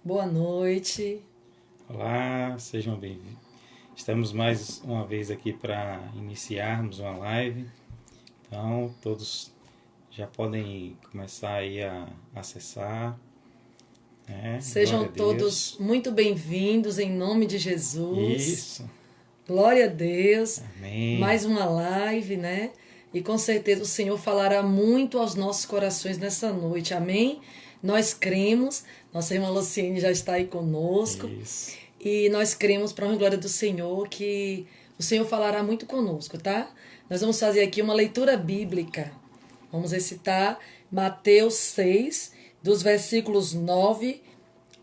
Boa noite. Olá, sejam bem-vindos. Estamos mais uma vez aqui para iniciarmos uma live. Então, todos já podem começar aí a acessar. Sejam todos muito bem-vindos em nome de Jesus. Isso. Glória a Deus. Amém. Mais uma live, né? E com certeza o Senhor falará muito aos nossos corações nessa noite. Amém? Nós cremos. Nossa irmã Luciene já está aí conosco. Isso. E nós cremos, para a honra e glória do Senhor, que o Senhor falará muito conosco, tá? Nós vamos fazer aqui uma leitura bíblica. Vamos recitar Mateus 6, dos versículos 9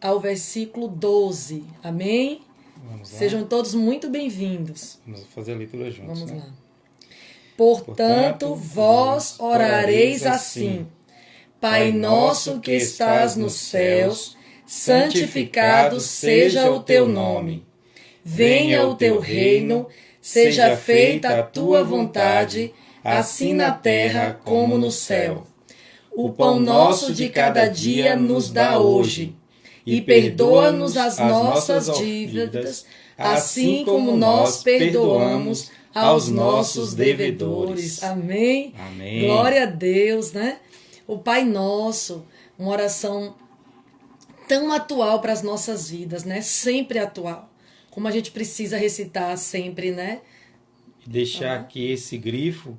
ao versículo 12. Amém? Vamos lá. Sejam todos muito bem-vindos. Vamos fazer a leitura juntos. Vamos né? lá. Portanto, vós orareis assim: Pai nosso que estás nos céus, santificado seja o teu nome. Venha o teu reino, seja feita a tua vontade, assim na terra como no céu. O pão nosso de cada dia nos dá hoje, e perdoa-nos as nossas dívidas, assim como nós perdoamos aos nossos devedores. Amém? Amém. Glória a Deus, né? O Pai Nosso, uma oração tão atual para as nossas vidas, né? Sempre atual. Como a gente precisa recitar sempre, né? E deixar aqui esse grifo,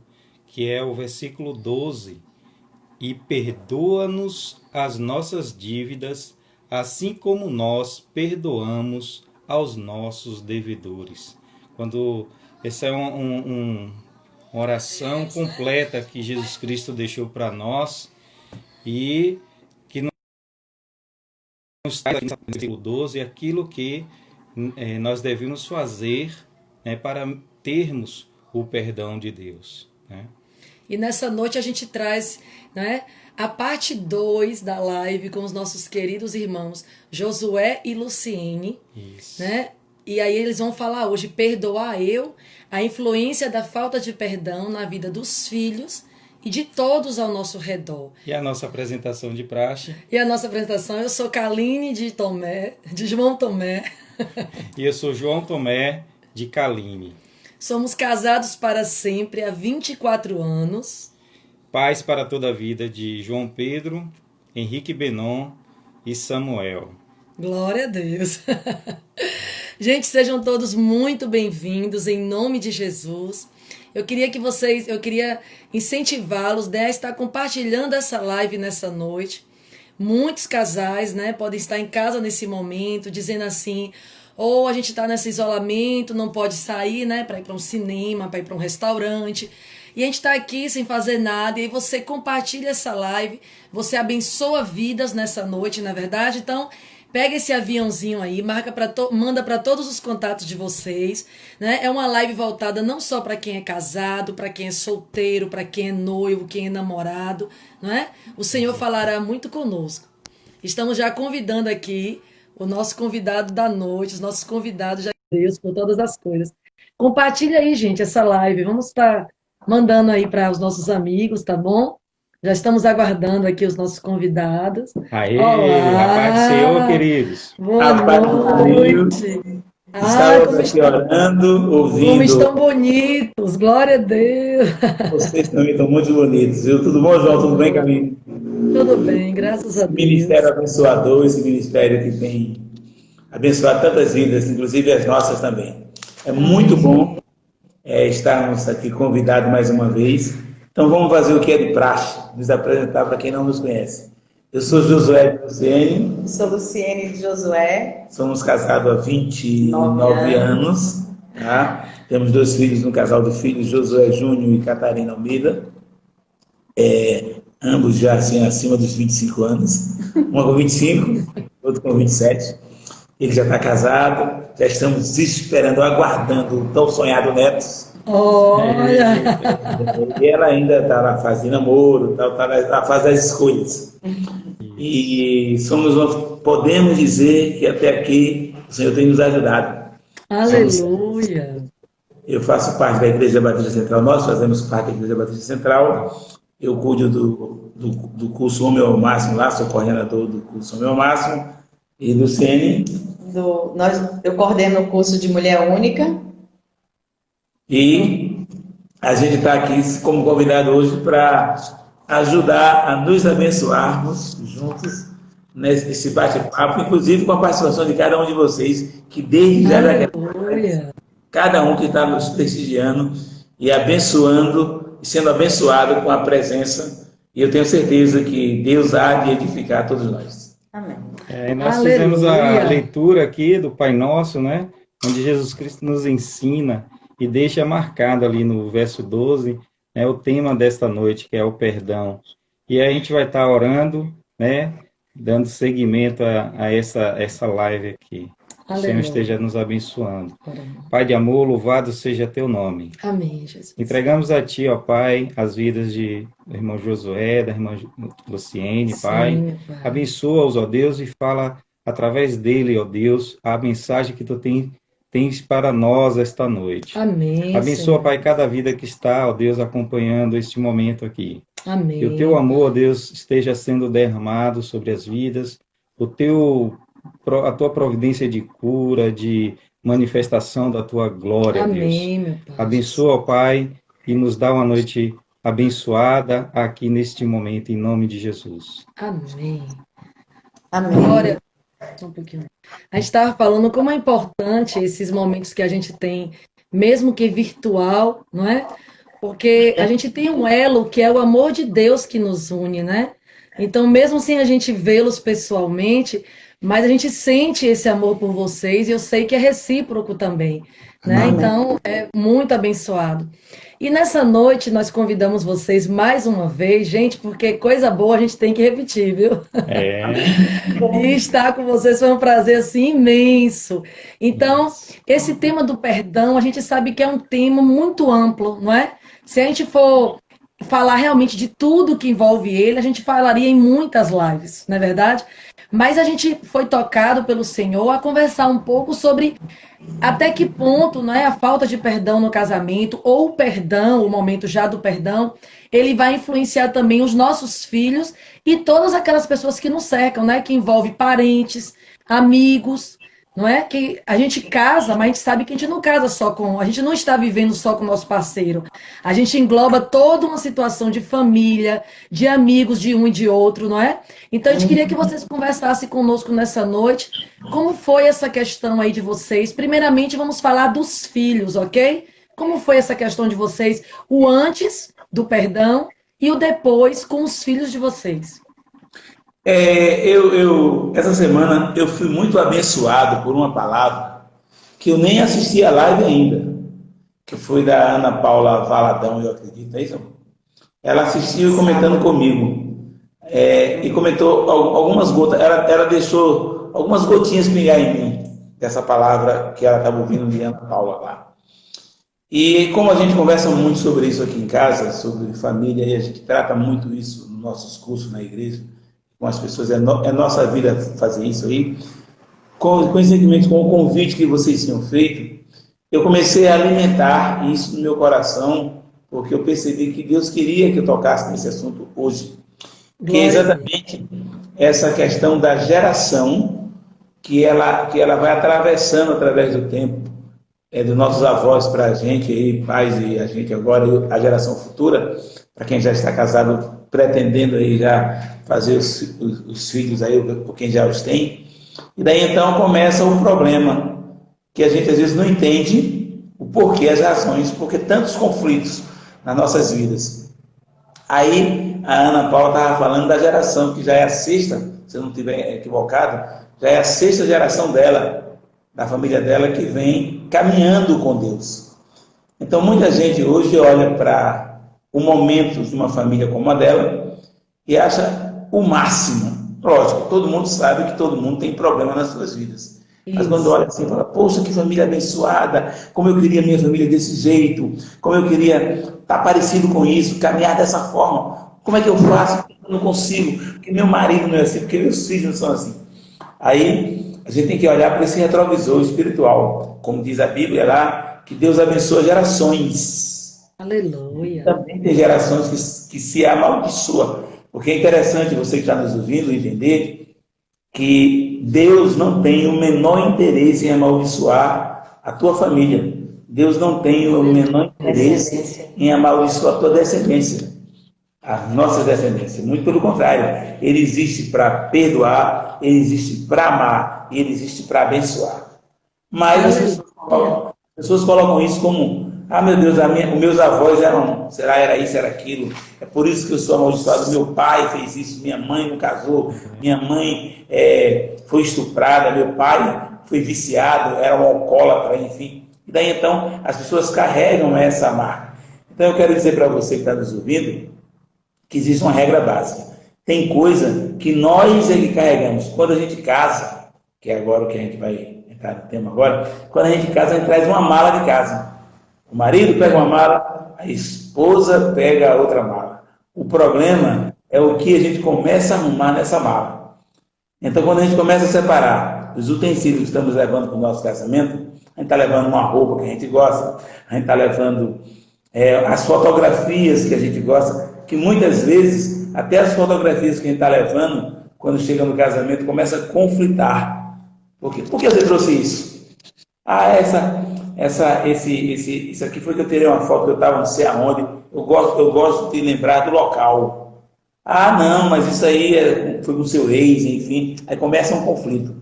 que é o versículo 12. E perdoa-nos as nossas dívidas, assim como nós perdoamos aos nossos devedores. Quando essa é uma oração completa que Jesus Cristo deixou para nós e que não está aqui no versículo 12, é aquilo que nós devemos fazer, né, para termos o perdão de Deus, né? E nessa noite a gente traz, né, a parte 2 da live com os nossos queridos irmãos Josué e Luciene. Isso. Né? E aí eles vão falar hoje, perdoar a influência da falta de perdão na vida dos filhos e de todos ao nosso redor. E a nossa apresentação de praxe. E a nossa apresentação, eu sou Kaline de João Tomé. E eu sou João Tomé de Kaline. Somos casados para sempre há 24 anos. Paz para toda a vida de João Pedro, Henrique Benon e Samuel. Glória a Deus. Gente, sejam todos muito bem-vindos em nome de Jesus. Eu queria incentivá-los, né, a estar compartilhando essa live nessa noite. Muitos casais, né, podem estar em casa nesse momento, dizendo assim: ou a gente está nesse isolamento, não pode sair, né, para ir para um cinema, para ir para um restaurante. E a gente está aqui sem fazer nada, e aí você compartilha essa live, você abençoa vidas nessa noite, na verdade. Então, pega esse aviãozinho aí, manda para todos os contatos de vocês, né? É uma live voltada não só para quem é casado, para quem é solteiro, para quem é noivo, quem é namorado, não é? O Senhor falará muito conosco. Estamos já convidando aqui o nosso convidado da noite, os nossos convidados já Deus por todas as coisas. Compartilha aí, gente, essa live. Vamos estar mandando aí para os nossos amigos, tá bom? Já estamos aguardando aqui os nossos convidados. Aê, Olá! a paz do Senhor, queridos. Boa noite! Estávamos aqui orando, ouvindo. Como estão bonitos, glória a Deus! Vocês também estão muito bonitos, viu? Tudo bom, João? Tudo bem, Camilo? Tudo bem, graças a Deus. Ministério abençoador, esse ministério que tem abençoado tantas vidas, inclusive as nossas também. É muito bom estarmos aqui convidados mais uma vez. Então vamos fazer o que é de praxe, nos apresentar para quem não nos conhece. Eu sou Josué de Luciene. Sou Luciene de Josué. Somos casados há 29 anos. Tá? Temos 2 filhos, um casal de filhos, Josué Júnior e Catarina Almeida. Ambos já assim, acima dos 25 anos. Um com 25, outro com 27. Ele já está casado, já estamos esperando, aguardando o tão sonhado neto. Olha! E ela ainda está na fase de namoro, está na fase das escolhas. E podemos dizer que até aqui o Senhor tem nos ajudado. Aleluia! Eu faço parte da Igreja Batista Central, nós fazemos parte da Igreja Batista Central. Eu cuido do curso Homem ao Máximo lá, sou coordenador do curso Homem ao Máximo. E Luciene. Eu coordeno o curso de Mulher Única. E a gente está aqui como convidado hoje para ajudar a nos abençoarmos juntos nesse bate-papo, inclusive com a participação de cada um de vocês, que desde já Aleluia. cada um que está nos prestigiando e abençoando, e sendo abençoado com a presença. E eu tenho certeza que Deus há de edificar todos nós. Amém. Nós Aleluia. fizemos a leitura aqui do Pai Nosso, né? Onde Jesus Cristo nos ensina e deixa marcado ali no verso 12, né, o tema desta noite, que é o perdão. E aí a gente vai estar orando, né? Dando seguimento a essa live aqui. Que o Senhor Aleluia. esteja nos abençoando. Pai de amor, louvado seja teu nome. Amém, Jesus. Entregamos a Ti, ó Pai, as vidas do irmão Josué, da irmã Luciene, Pai. Sim, Pai. Abençoa-os, ó Deus, e fala através dele, ó Deus, a mensagem que Tu tens para nós esta noite. Amém. Abençoa, Senhor. Pai, cada vida que está, ó Deus, acompanhando este momento aqui. Amém. Que o Teu amor, ó Deus, esteja sendo derramado sobre as vidas, a Tua providência de cura, de manifestação da Tua glória, Deus. Amém, meu Pai. Abençoa, ó Pai, e nos dá uma noite abençoada aqui neste momento, em nome de Jesus. Amém. Amém. Glória. Só um pouquinho. A gente estava falando como é importante esses momentos que a gente tem, mesmo que virtual, não é? Porque a gente tem um elo que é o amor de Deus que nos une, né? Então, mesmo sem a gente vê-los pessoalmente, mas a gente sente esse amor por vocês e eu sei que é recíproco também, né? Amém. Então, é muito abençoado. E nessa noite nós convidamos vocês mais uma vez, gente, porque coisa boa a gente tem que repetir, viu? E estar com vocês foi um prazer assim imenso. Então, esse tema do perdão, a gente sabe que é um tema muito amplo, não é? Se a gente for falar realmente de tudo que envolve ele, a gente falaria em muitas lives, não é verdade? Mas a gente foi tocado pelo Senhor a conversar um pouco sobre até que ponto, né, a falta de perdão no casamento, ou o perdão, o momento já do perdão, ele vai influenciar também os nossos filhos e todas aquelas pessoas que nos cercam, né, que envolve parentes, amigos, não é? Que a gente casa, mas a gente sabe que a gente não casa só com, a gente não está vivendo só com o nosso parceiro. A gente engloba toda uma situação de família, de amigos de um e de outro, não é? Então a gente queria que vocês conversassem conosco nessa noite. Como foi essa questão aí de vocês? Primeiramente vamos falar dos filhos, ok? Como foi essa questão de vocês? O antes do perdão e o depois com os filhos de vocês. Essa semana eu fui muito abençoado por uma palavra que eu nem assisti a live ainda, que foi da Ana Paula Valadão, eu acredito, é isso? Ela assistiu comentando comigo, e comentou algumas gotas, ela deixou algumas gotinhas pingar em mim, dessa palavra que ela estava ouvindo de Ana Paula lá. E como a gente conversa muito sobre isso aqui em casa, sobre família, e a gente trata muito isso nos nossos cursos na igreja, com as pessoas, é nossa vida fazer isso aí. Coincidentemente com o convite que vocês tinham feito, eu comecei a alimentar isso no meu coração, porque eu percebi que Deus queria que eu tocasse nesse assunto hoje. Que é exatamente essa questão da geração que ela vai atravessando através do tempo, dos nossos avós para a gente, aí, pais e a gente agora, a geração futura, para quem já está casado, pretendendo aí já fazer os filhos aí, por quem já os tem. E daí então começa o problema, que a gente às vezes não entende o porquê, as razões, porque tantos conflitos nas nossas vidas. Aí a Ana Paula estava falando da geração, que já é a sexta, se eu não estiver equivocado, já é a sexta geração dela, da família dela, que vem caminhando com Deus. Então muita gente hoje olha para o momento de uma família como a dela e acha o máximo. Lógico, todo mundo sabe que todo mundo tem problema nas suas vidas. Isso. Mas quando olha assim, fala, poxa, que família abençoada, como eu queria minha família desse jeito, como eu queria estar parecido com isso, caminhar dessa forma. Como é que eu faço? Eu não consigo, porque meu marido não é assim, porque meus filhos não são assim. Aí a gente tem que olhar para esse retrovisor espiritual. Como diz a Bíblia lá, que Deus abençoa gerações. Aleluia. Também tem gerações que se amaldiçoam. Porque é interessante você que está nos ouvindo entender que Deus não tem o menor interesse em amaldiçoar a tua família. Deus não tem o menor interesse em amaldiçoar a tua descendência, a nossa descendência. Muito pelo contrário, ele existe para perdoar, ele existe para amar, ele existe para abençoar. Mas as pessoas colocam isso como: ah, meu Deus, os meus avós era isso, era aquilo, é por isso que eu sou amaldiçoado, meu pai fez isso, minha mãe não casou, minha mãe foi estuprada, meu pai foi viciado, era um alcoólatra, enfim. E daí então as pessoas carregam essa marca. Então eu quero dizer para você que está nos ouvindo que existe uma regra básica. Tem coisa que nós é que carregamos. Quando a gente casa, que é agora o que a gente vai entrar no tema agora, quando a gente casa, a gente traz uma mala de casa. O marido pega uma mala, a esposa pega a outra mala. O problema é o que a gente começa a arrumar nessa mala. Então, quando a gente começa a separar os utensílios que estamos levando para o nosso casamento, a gente está levando uma roupa que a gente gosta, a gente está levando as fotografias que a gente gosta, que muitas vezes, até as fotografias que a gente está levando, quando chega no casamento, começa a conflitar. Por quê? Por que você trouxe isso? Ah, isso aqui foi que eu tirei uma foto que eu estava não sei aonde, eu gosto de lembrar do local. Ah, não, mas isso aí foi com o seu ex, enfim, aí começa um conflito.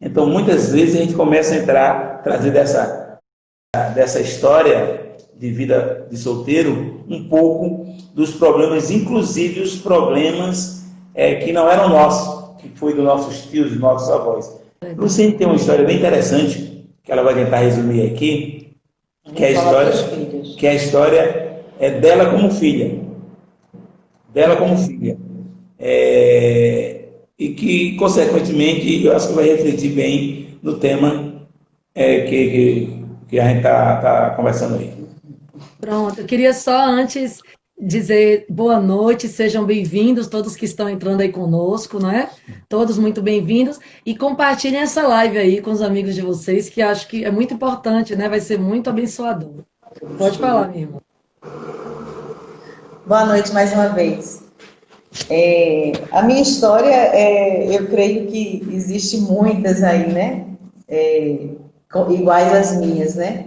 Então, muitas vezes a gente começa a trazer dessa história de vida de solteiro um pouco dos problemas, inclusive os problemas que não eram nossos, que foi dos nossos tios, dos nossos avós. Luciene tem uma história bem interessante, que ela vai tentar resumir aqui, que é a história dela como filha. Dela como filha. E que, consequentemente, eu acho que vai refletir bem no tema que a gente está conversando aí. Pronto, eu queria só antes dizer boa noite, sejam bem-vindos, todos que estão entrando aí conosco, né? Todos muito bem-vindos. E compartilhem essa live aí com os amigos de vocês, que acho que é muito importante, né? Vai ser muito abençoador. Pode falar, minha irmã. Boa noite mais uma vez. A minha história, eu creio que existe muitas aí, né? Iguais às minhas, né?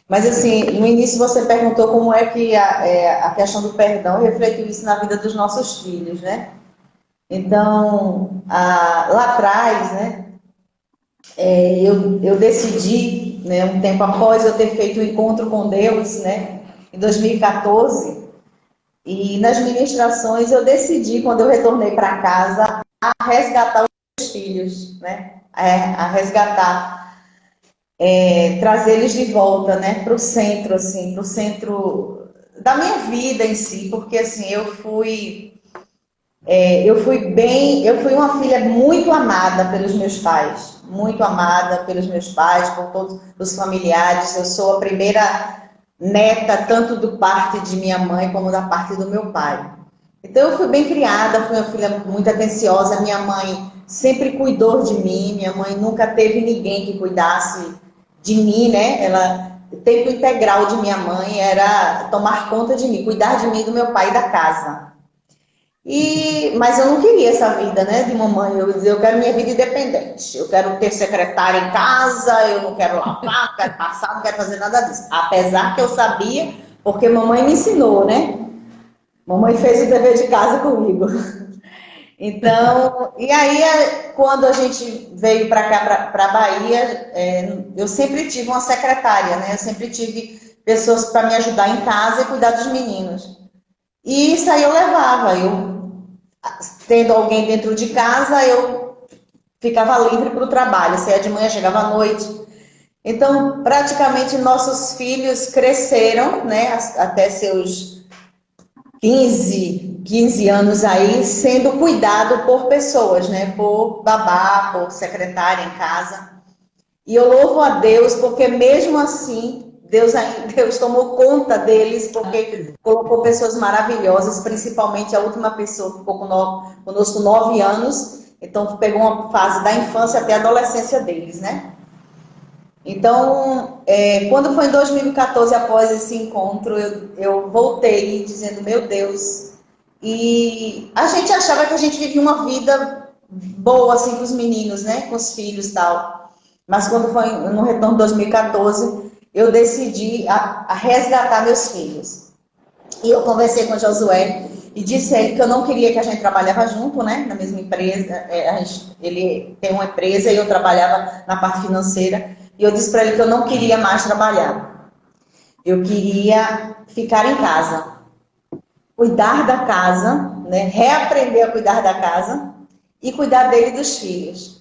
Mas assim, no início você perguntou como é que a questão do perdão refletiu isso na vida dos nossos filhos, né? Então, lá atrás, né? Eu decidi, né, um tempo após eu ter feito o encontro com Deus, né? Em 2014, e nas ministrações eu decidi, quando eu retornei para casa, a resgatar os meus filhos, né? A resgatar. Trazer eles de volta, né, para o centro, assim, para o centro da minha vida em si, porque assim eu fui uma filha muito amada pelos meus pais, por todos os familiares. Eu sou a primeira neta, tanto do parte de minha mãe como da parte do meu pai. Então eu fui bem criada, fui uma filha muito atenciosa. Minha mãe sempre cuidou de mim, minha mãe nunca teve ninguém que cuidasse de mim, né? O tempo integral de minha mãe era tomar conta de mim, cuidar de mim, do meu pai e da casa. Mas eu não queria essa vida, né, de mamãe. Eu dizia, eu quero minha vida independente. Eu quero ter secretária em casa, eu não quero lavar, não quero passar, não quero fazer nada disso. Apesar que eu sabia, porque mamãe me ensinou, né? Mamãe fez o dever de casa comigo. Então, e aí, quando a gente veio para cá, para a Bahia, eu sempre tive uma secretária, né? Eu sempre tive pessoas para me ajudar em casa e cuidar dos meninos. E isso aí eu levava. Tendo alguém dentro de casa, eu ficava livre para o trabalho. Saía de manhã, chegava à noite. Então, praticamente, nossos filhos cresceram, né? Até seus 15 anos aí, sendo cuidado por pessoas, né? Por babá, por secretária em casa. E eu louvo a Deus, porque mesmo assim, Deus tomou conta deles, porque colocou pessoas maravilhosas, principalmente a última pessoa que ficou conosco 9 anos, então pegou uma fase da infância até a adolescência deles, né? Então, quando foi em 2014, após esse encontro, eu voltei dizendo, meu Deus, e a gente achava que a gente vivia uma vida boa, assim, com os meninos, né? Com os filhos e tal. Mas quando foi no retorno de 2014, eu decidi a resgatar meus filhos. E eu conversei com o Josué e disse a ele que eu não queria que a gente trabalhava junto, né? Na mesma empresa. Ele tem uma empresa e eu trabalhava na parte financeira. E eu disse para ele que eu não queria mais trabalhar. Eu queria ficar em casa, cuidar da casa, né? Reaprender a cuidar da casa e cuidar dele e dos filhos.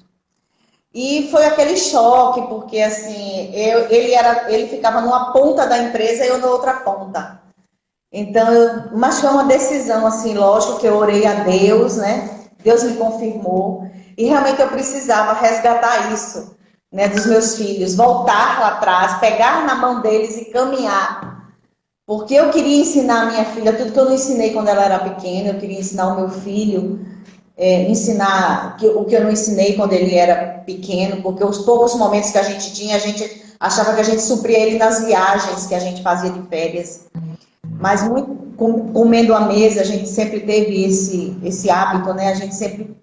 E foi aquele choque, porque assim, ele ficava numa ponta da empresa e eu na outra ponta. Então, mas foi uma decisão, assim, lógico que eu orei a Deus, né? Deus me confirmou. E realmente eu precisava resgatar isso, né, dos meus filhos, voltar lá atrás, pegar na mão deles e caminhar. Porque eu queria ensinar a minha filha tudo que eu não ensinei quando ela era pequena, eu queria ensinar o meu filho, ensinar o que eu não ensinei quando ele era pequeno, porque os poucos momentos que a gente tinha, a gente achava que a gente supria ele nas viagens que a gente fazia de férias. Mas muito comendo à mesa, a gente sempre teve esse hábito, né? A gente sempre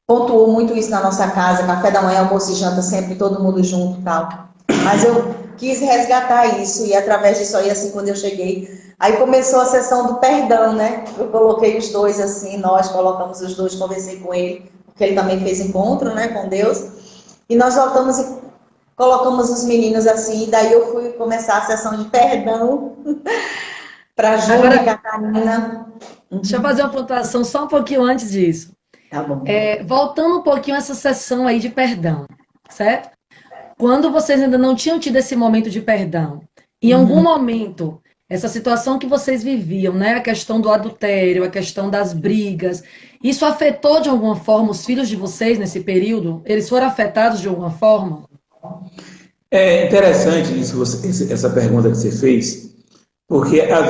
pontuou muito isso na nossa casa, café da manhã, almoço e janta, sempre todo mundo junto e tal. Mas eu quis resgatar isso e através disso aí, assim, quando eu cheguei, aí começou a sessão do perdão, né? Eu coloquei os dois assim, nós colocamos os dois, conversei com ele, porque ele também fez encontro, né, com Deus. E nós voltamos e colocamos os meninos assim, e daí eu fui começar a sessão de perdão para Júlia e Catarina. Deixa eu fazer uma pontuação só um pouquinho antes disso. Tá bom. Voltando um pouquinho a essa sessão aí de perdão, certo? Quando vocês ainda não tinham tido esse momento de perdão, em algum momento, essa situação que vocês viviam, né? A questão do adultério, a questão das brigas, isso afetou de alguma forma os filhos de vocês nesse período? Eles foram afetados de alguma forma? É interessante isso, essa pergunta que você fez, porque a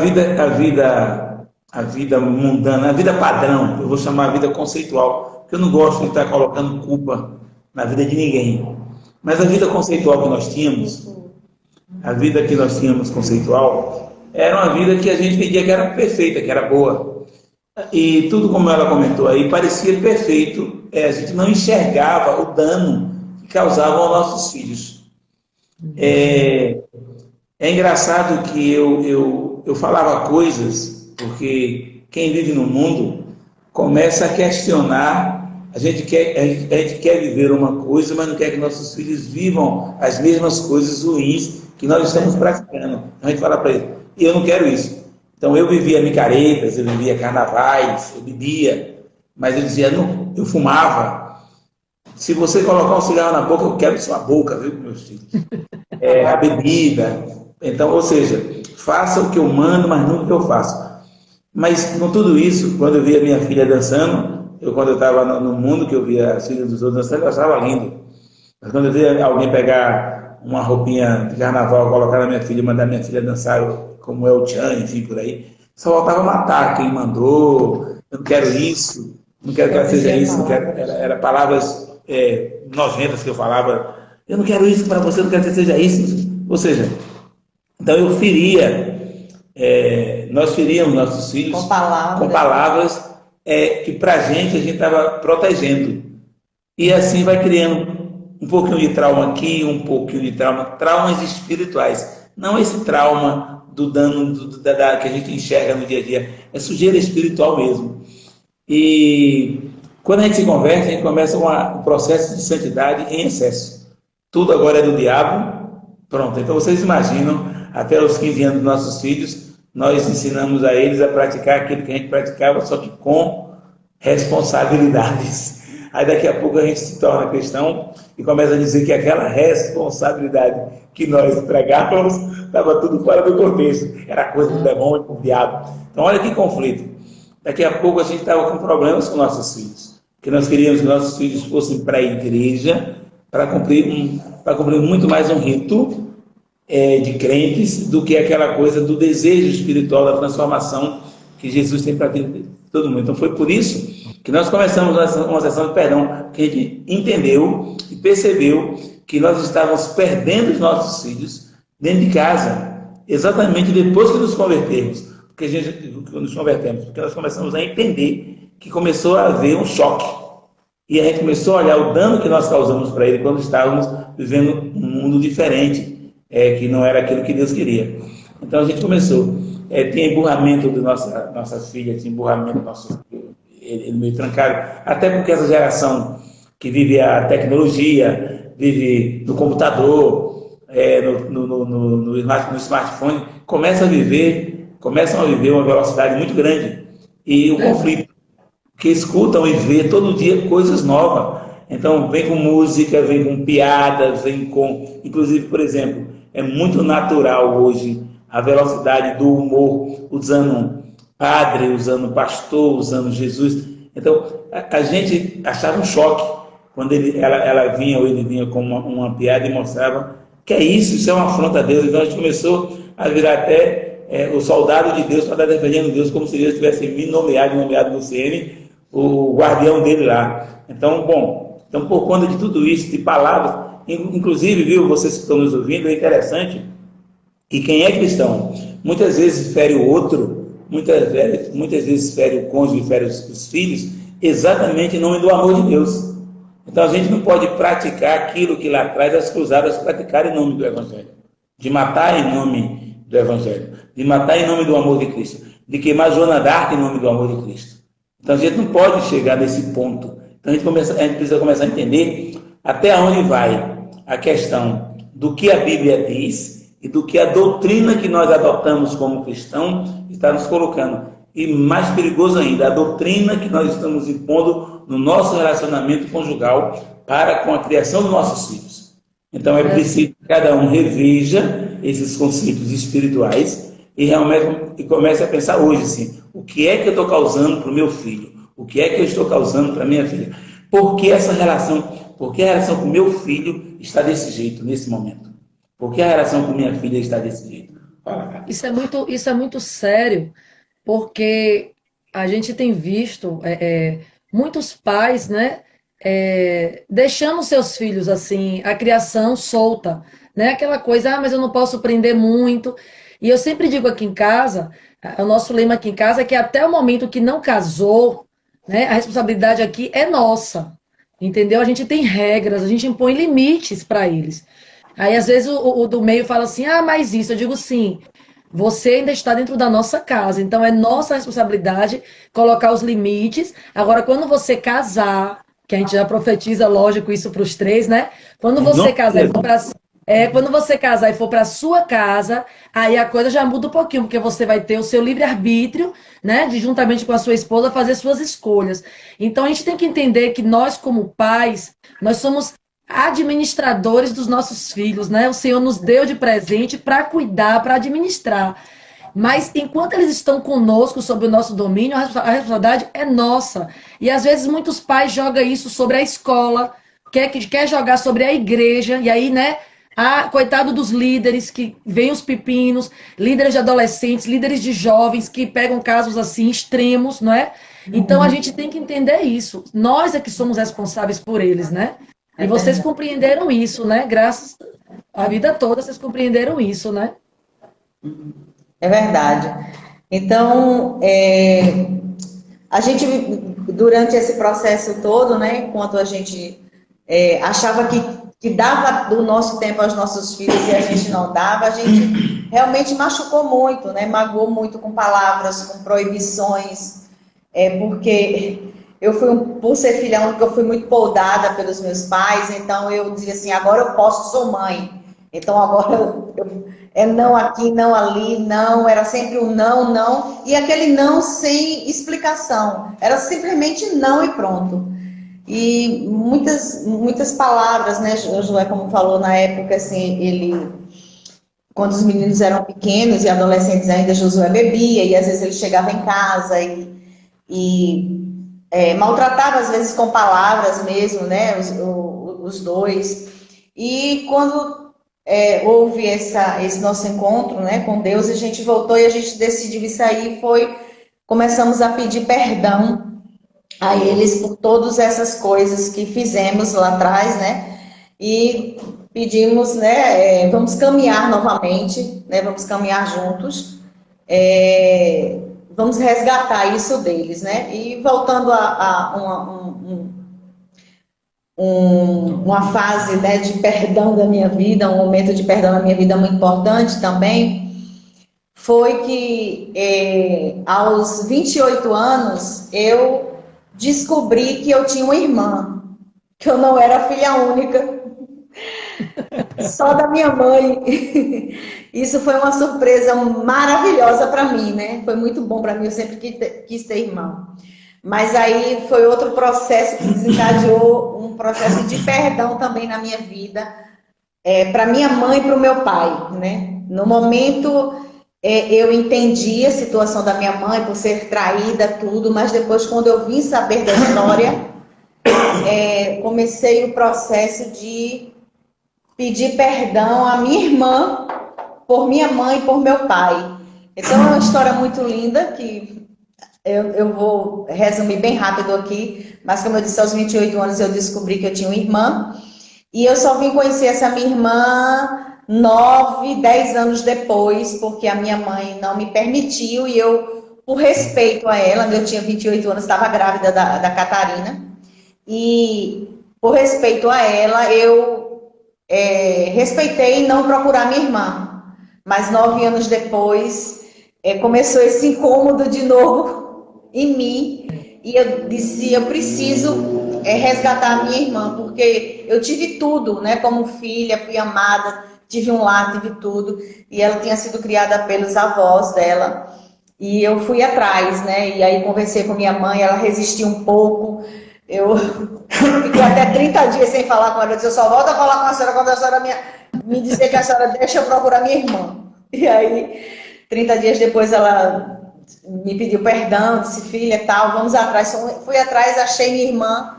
vida mundana, a vida padrão, eu vou chamar a vida conceitual, porque eu não gosto de estar colocando culpa na vida de ninguém. Mas a vida conceitual que nós tínhamos, a vida que nós tínhamos conceitual, era uma vida que a gente pedia que era perfeita, que era boa. E tudo como ela comentou aí, parecia perfeito. A gente não enxergava o dano que causavam aos nossos filhos. É engraçado que eu falava coisas, porque quem vive no mundo começa a questionar. A gente quer viver uma coisa, mas não quer que nossos filhos vivam as mesmas coisas ruins que nós estamos praticando. A gente fala para eles, eu não quero isso. Então eu vivia micaretas, eu vivia carnavais, eu bebia, mas ele dizia, não, eu fumava. Se você colocar um cigarro na boca, eu quebro sua boca, viu, meus filhos? A bebida. Então, ou seja, faça o que eu mando, mas não o que eu faço. Mas com tudo isso, quando eu via minha filha dançando, quando eu estava no mundo, que eu via as filhas dos outros dançando, eu achava lindo. Mas quando eu via alguém pegar uma roupinha de carnaval, colocar na minha filha e mandar minha filha dançar, como é o Tchan, enfim, por aí, só voltava a matar quem mandou, eu não quero isso, não quero que ela seja isso, não quero, era palavras nojentas que eu falava, eu não quero isso para você, não quero que você seja isso. Ou seja, então eu nós feríamos nossos filhos com palavras que para a gente estava protegendo. E assim vai criando um pouquinho de trauma aqui, um pouquinho de traumas espirituais. Não esse trauma do dano que a gente enxerga no dia a dia, é sujeira espiritual mesmo. E quando a gente se converte, a gente começa um processo de santidade em excesso. Tudo agora é do diabo. Pronto, então vocês imaginam, até os 15 anos dos nossos filhos, nós ensinamos a eles a praticar aquilo que a gente praticava, só que com responsabilidades. Aí daqui a pouco a gente se torna cristão e começa a dizer que aquela responsabilidade que nós pregávamos estava tudo fora do contexto. Era coisa do demônio, do diabo. Então olha que conflito. Daqui a pouco a gente estava com problemas com nossos filhos. Porque nós queríamos que nossos filhos fossem para a igreja para cumprir muito mais um rito de crentes do que aquela coisa do desejo espiritual, da transformação que Jesus tem para todo mundo. Então foi por isso que nós começamos uma sessão de perdão, que a gente entendeu e percebeu que nós estávamos perdendo os nossos filhos dentro de casa, exatamente depois que nos convertemos, porque nós começamos a entender que começou a haver um choque. E a gente começou a olhar o dano que nós causamos para ele quando estávamos vivendo um mundo diferente, que não era aquilo que Deus queria. Então a gente começou. Tinha emburramento de nossas filhas, tinha emburramento do nosso ele meio trancado, até porque essa geração que vive a tecnologia, vive no computador, no smartphone, começam a viver uma velocidade muito grande. E o conflito, que escutam e vê todo dia coisas novas. Então, vem com música, vem com piadas, vem com... Inclusive, por exemplo, é muito natural hoje a velocidade do humor, usando padre, usando pastor, usando Jesus. Então, a gente achava um choque quando ela vinha ou ele vinha com uma piada e mostrava que é isso, isso é uma afronta a Deus. Então, a gente começou a virar até o soldado de Deus para estar defendendo Deus, como se Deus tivesse me nomeado no CN, o guardião dele lá. Então, por conta de tudo isso, de palavras, inclusive, viu, vocês que estão nos ouvindo, é interessante que quem é cristão muitas vezes fere o outro, muitas vezes fere o cônjuge, fere os filhos, exatamente em nome do amor de Deus. Então a gente não pode praticar aquilo que lá atrás as cruzadas praticaram em nome do Evangelho, de matar em nome do Evangelho, de matar em nome do amor de Cristo, de queimar Joana d'Arc em nome do amor de Cristo. Então a gente não pode chegar nesse ponto. Então a gente precisa começar a entender até onde vai a questão do que a Bíblia diz e do que a doutrina que nós adotamos como cristão está nos colocando. E mais perigoso ainda, a doutrina que nós estamos impondo no nosso relacionamento conjugal para com a criação dos nossos filhos. Então é preciso que cada um reveja esses conceitos espirituais e realmente comece a pensar hoje assim, o que é que eu estou causando para o meu filho? O que é que eu estou causando para a minha filha? Por que a relação com o meu filho está desse jeito, nesse momento? Por que a relação com minha filha está desse jeito? Isso é muito sério, porque a gente tem visto muitos pais, né, deixando seus filhos assim, a criação solta, né? Aquela coisa, mas eu não posso prender muito. E eu sempre digo aqui em casa, o nosso lema aqui em casa é que até o momento que não casou, né, a responsabilidade aqui é nossa, entendeu? A gente tem regras, a gente impõe limites para eles. Aí, às vezes, o do meio fala assim, mas isso, eu digo sim, você ainda está dentro da nossa casa, então é nossa responsabilidade colocar os limites. Agora, quando você casar, que a gente já profetiza, lógico, isso para os três, né? Quando você casar e for para quando você casar e for para sua casa, aí a coisa já muda um pouquinho, porque você vai ter o seu livre-arbítrio, né? De juntamente com a sua esposa fazer suas escolhas. Então a gente tem que entender que nós, como pais, nós somos administradores dos nossos filhos, né? O Senhor nos deu de presente para cuidar, para administrar. Mas enquanto eles estão conosco, sob o nosso domínio, a responsabilidade é nossa. E às vezes muitos pais jogam isso sobre a escola, quer jogar sobre a igreja, e aí, né? Coitado dos líderes que vêm os pepinos, líderes de adolescentes, líderes de jovens que pegam casos assim extremos, não é? Então a gente tem que entender isso. Nós é que somos responsáveis por eles, né? E vocês compreenderam isso, né? Graças a vida toda, vocês compreenderam isso, né? É verdade. Então, a gente, durante esse processo todo, né? Enquanto a gente achava que dava do nosso tempo aos nossos filhos e a gente não dava, a gente realmente machucou muito, né? Magoou muito com palavras, com proibições, porque... por ser filha única, eu fui muito poldada pelos meus pais, então eu dizia assim, agora eu posso, sou mãe. Então agora é não aqui, não ali, não, era sempre um não, não, e aquele não sem explicação, era simplesmente não e pronto. E muitas palavras, né, Josué, como falou na época, assim, quando os meninos eram pequenos e adolescentes ainda, Josué bebia, e às vezes ele chegava em casa e maltratava às vezes com palavras mesmo, né, os dois. E quando houve esse nosso encontro, né, com Deus, a gente voltou e a gente decidiu isso aí, começamos a pedir perdão a eles por todas essas coisas que fizemos lá atrás, né, e pedimos, né, vamos caminhar novamente, né, vamos caminhar juntos, vamos resgatar isso deles, né? E voltando uma fase, né, de perdão da minha vida, um momento de perdão na minha vida muito importante também, foi que aos 28 anos eu descobri que eu tinha uma irmã, que eu não era filha única, só da minha mãe. Isso foi uma surpresa maravilhosa para mim, né? Foi muito bom para mim, eu sempre quis ter irmão. Mas aí foi outro processo que desencadeou um processo de perdão também na minha vida, para minha mãe e para o meu pai, né? No momento eu entendi a situação da minha mãe por ser traída, tudo, mas depois quando eu vim saber da história, comecei o processo de pedir perdão à minha irmã por minha mãe e por meu pai. Então é uma história muito linda que eu vou resumir bem rápido aqui, mas como eu disse, aos 28 anos eu descobri que eu tinha uma irmã, e eu só vim conhecer essa minha irmã 9, 10 anos depois, porque a minha mãe não me permitiu, e eu, por respeito a ela, eu tinha 28 anos, estava grávida da Catarina, e por respeito a ela, eu respeitei não procurar minha irmã. Mas 9 anos depois, começou esse incômodo de novo em mim, e eu disse, eu preciso resgatar a minha irmã, porque eu tive tudo, né, como filha, fui amada, tive um lar, tive tudo, e ela tinha sido criada pelos avós dela, e eu fui atrás, né, e aí conversei com minha mãe, ela resistiu um pouco, eu fiquei até 30 dias sem falar com ela, eu disse, eu só volto a falar com a senhora quando a senhora me dizer que a senhora deixa eu procurar minha irmã. E aí, 30 dias depois, ela me pediu perdão, disse, filha, tal, vamos atrás. Fui atrás, achei minha irmã,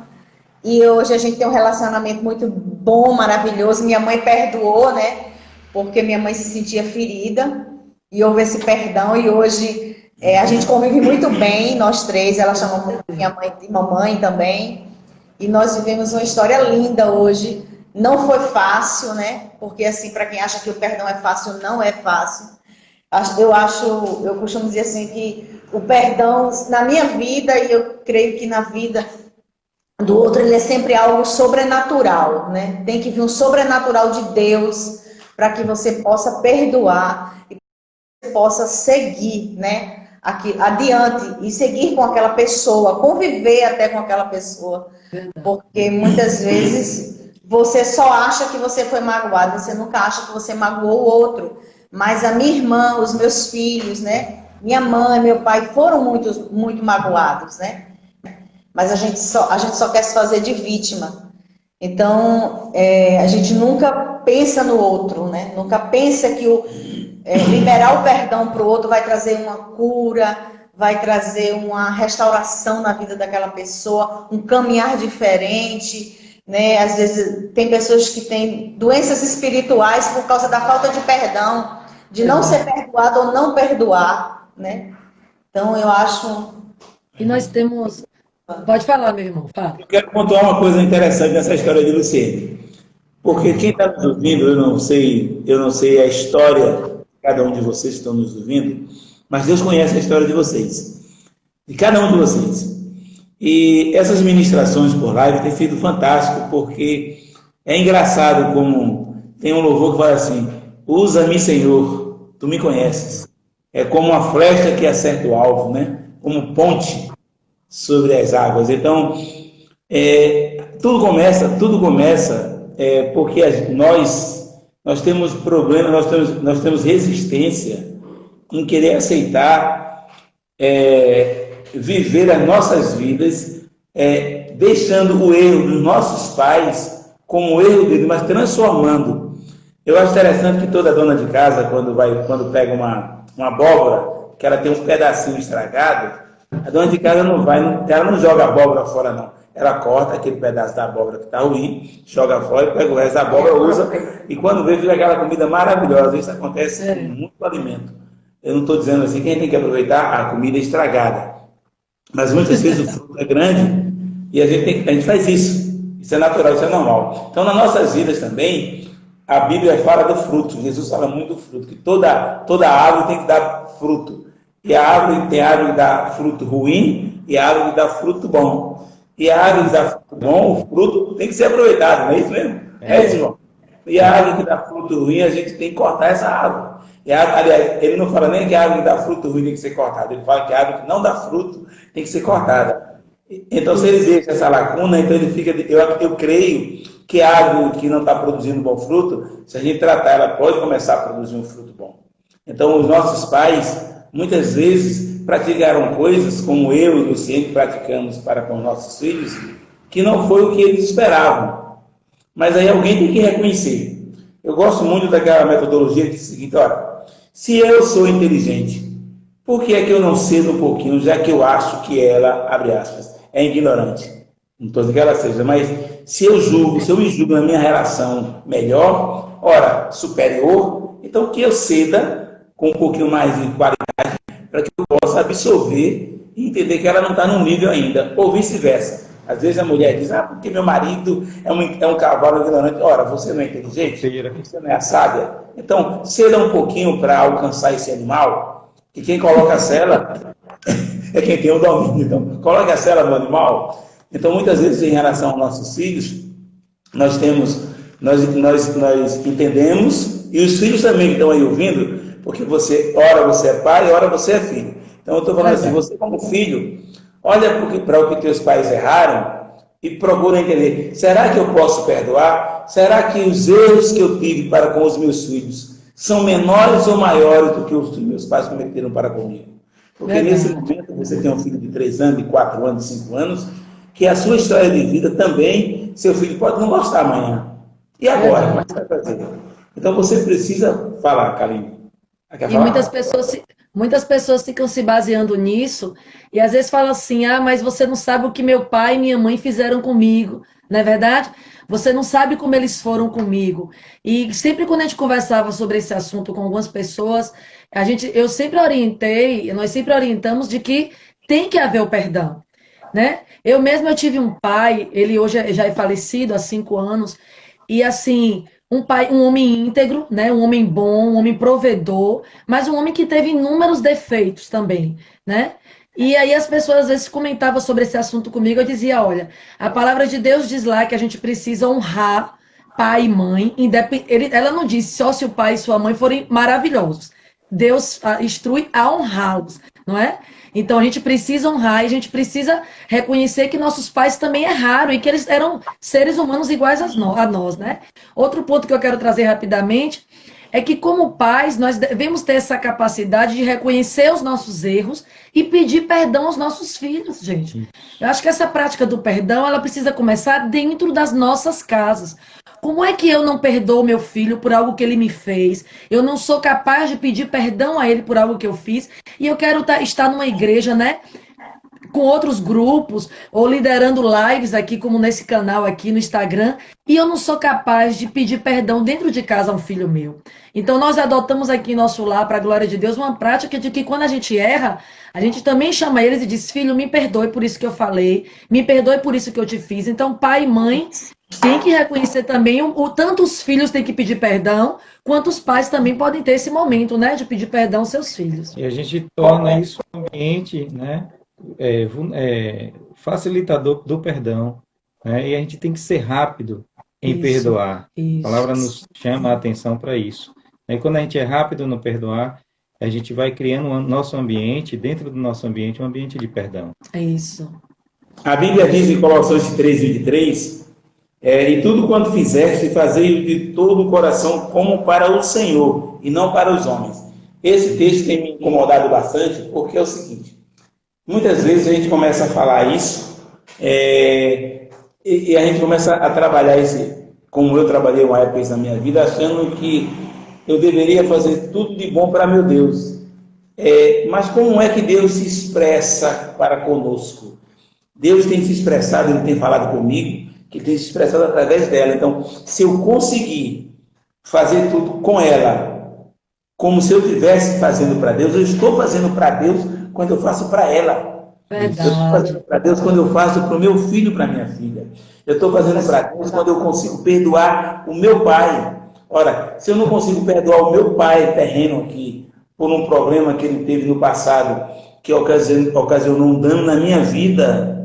e hoje a gente tem um relacionamento muito bom, maravilhoso. Minha mãe perdoou, né, porque minha mãe se sentia ferida, e houve esse perdão, e hoje a gente convive muito bem, nós três, ela chama minha mãe de mamãe também, e nós vivemos uma história linda hoje. Não foi fácil, né? Porque, assim, para quem acha que o perdão é fácil, não é fácil. Eu costumo dizer assim que o perdão, na minha vida, e eu creio que na vida do outro, ele é sempre algo sobrenatural, né? Tem que vir um sobrenatural de Deus para que você possa perdoar e possa seguir, né? Aqui, adiante e seguir com aquela pessoa, conviver até com aquela pessoa. Porque muitas vezes você só acha que você foi magoado, você nunca acha que você magoou o outro. Mas a minha irmã, os meus filhos, né? Minha mãe, meu pai foram muito magoados, né? Mas a gente só quer se fazer de vítima. Então, a gente nunca pensa no outro, né? Nunca pensa que liberar o perdão para o outro vai trazer uma cura, vai trazer uma restauração na vida daquela pessoa, um caminhar diferente. Né? Às vezes tem pessoas que têm doenças espirituais por causa da falta de perdão, de não ser perdoado ou não perdoar, né? Então eu acho... E nós temos... Pode falar, meu irmão, fala. Eu quero pontuar uma coisa interessante nessa história de Luciene, porque quem está nos ouvindo, eu não sei a história de cada um de vocês que estão nos ouvindo, mas Deus conhece a história de vocês, de cada um de vocês. E essas ministrações por live têm sido fantástico, porque é engraçado como tem um louvor que fala assim, usa-me, Senhor, tu me conheces. É como uma flecha que acerta o alvo, né? Como ponte sobre as águas. Então, tudo começa porque nós temos problemas, nós temos resistência em querer aceitar viver as nossas vidas, deixando o erro dos nossos pais como o erro deles, mas transformando. Eu acho interessante que toda dona de casa, quando pega uma abóbora, que ela tem um pedacinho estragado, a dona de casa ela não joga a abóbora fora, não. Ela corta aquele pedaço da abóbora que está ruim, joga fora, pega o resto da abóbora, usa, e quando vê, fica aquela comida maravilhosa. Isso acontece com muito alimento. Eu não estou dizendo assim que a gente tem que aproveitar a comida estragada, mas muitas vezes o fruto é grande e a gente faz isso. Isso é natural, isso é normal. Então, nas nossas vidas também, a Bíblia fala do fruto. Jesus fala muito do fruto, que toda árvore tem que dar fruto. E tem árvore que dá fruto ruim e a árvore que dá fruto bom. E a árvore que dá fruto bom, o fruto tem que ser aproveitado, não é isso mesmo? É isso, João. E a árvore que dá fruto ruim, a gente tem que cortar essa árvore. Aliás, ele não fala nem que a árvore que dá fruto ruim tem que ser cortada, ele fala que a árvore que não dá fruto tem que ser cortada. Então, se ele deixa essa lacuna, então ele fica. Eu creio que a árvore que não está produzindo bom fruto, se a gente tratar, ela pode começar a produzir um fruto bom. Então, os nossos pais, muitas vezes, praticaram coisas, como eu e o Luciene praticamos para com os nossos filhos, que não foi o que eles esperavam. Mas aí alguém tem que reconhecer. Eu gosto muito daquela metodologia que diz o seguinte: olha, se eu sou inteligente, por que é que eu não cedo um pouquinho, já que eu acho que ela, abre aspas, é ignorante? Não estou dizendo que ela seja, mas se eu me julgo na minha relação melhor, ora, superior, então que eu ceda com um pouquinho mais de qualidade para que eu possa absorver e entender que ela não está num nível ainda, ou vice-versa. Às vezes a mulher diz, porque meu marido é um cavalo ignorante. Ora, você não é inteligente? Você não é sábia? Então, ceda um pouquinho para alcançar esse animal, que quem coloca a sela é quem tem o domínio. Então, coloca a sela no animal. Então, muitas vezes, em relação aos nossos filhos, nós entendemos, e os filhos também que estão aí ouvindo, porque ora você é pai, ora você é filho. Então, eu estou falando assim, você como filho, olha para o que teus pais erraram e procura entender, será que eu posso perdoar? Será que os erros que eu tive para com os meus filhos são menores ou maiores do que os que meus pais cometeram para comigo? Porque nesse momento você tem um filho de 3 anos, de 4 anos, de 5 anos, que a sua história de vida também, seu filho pode não gostar amanhã. E agora? Como é que você vai fazer? Então você precisa falar, Kaline. E muitas pessoas ficam se baseando nisso e às vezes falam assim, mas você não sabe o que meu pai e minha mãe fizeram comigo, não é verdade? Você não sabe como eles foram comigo. E sempre quando a gente conversava sobre esse assunto com algumas pessoas, nós sempre orientamos de que tem que haver o perdão, né? Eu tive um pai, ele hoje já é falecido há 5 anos, e assim, um homem íntegro, né? Um homem bom, um homem provedor, mas um homem que teve inúmeros defeitos também, né? E aí as pessoas às vezes comentavam sobre esse assunto comigo, eu dizia, olha, a palavra de Deus diz lá que a gente precisa honrar pai e mãe, ela não diz só se o pai e sua mãe forem maravilhosos. Deus instrui a honrá-los, não é? Então a gente precisa honrar e a gente precisa reconhecer que nossos pais também erraram e que eles eram seres humanos iguais a nós, né? Outro ponto que eu quero trazer rapidamente é que, como pais, nós devemos ter essa capacidade de reconhecer os nossos erros e pedir perdão aos nossos filhos, gente. Eu acho que essa prática do perdão, ela precisa começar dentro das nossas casas. Como é que eu não perdoo meu filho por algo que ele me fez? Eu não sou capaz de pedir perdão a ele por algo que eu fiz. E eu quero estar numa igreja, né? Com outros grupos, ou liderando lives aqui, como nesse canal aqui no Instagram, e eu não sou capaz de pedir perdão dentro de casa a um filho meu. Então nós adotamos aqui em nosso lar, para a glória de Deus, uma prática de que quando a gente erra, a gente também chama eles e diz, filho, me perdoe por isso que eu falei, me perdoe por isso que eu te fiz. Então pai e mãe tem que reconhecer também, tanto os filhos têm que pedir perdão, quanto os pais também podem ter esse momento, né, de pedir perdão aos seus filhos. E a gente torna isso um ambiente, né, facilitador do perdão, né? E a gente tem que ser rápido em perdoar. A palavra nos chama a atenção para isso. E quando a gente é rápido no perdoar, a gente vai criando nosso ambiente, dentro do nosso ambiente, um ambiente de perdão. É isso. A Bíblia diz em Colossenses 3:23, e tudo quanto fizeste, fazei de todo o coração como para o Senhor, e não para os homens. Esse texto tem me incomodado bastante, porque é o seguinte, muitas vezes a gente começa a falar isso, e a gente começa a trabalhar como eu trabalhei uma época na minha vida, achando que eu deveria fazer tudo de bom para meu Deus. Mas como é que Deus se expressa para conosco? Deus tem se expressado, Ele tem falado comigo, que tem se expressado através dela. Então, se eu conseguir fazer tudo com ela, como se eu estivesse fazendo para Deus, eu estou fazendo para Deus quando eu faço para ela. Verdade. Eu estou fazendo para Deus quando eu faço para o meu filho, para minha filha. Eu estou fazendo para Deus quando eu consigo perdoar o meu pai. Ora, se eu não consigo perdoar o meu pai terreno aqui, por um problema que ele teve no passado, que ocasionou um dano na minha vida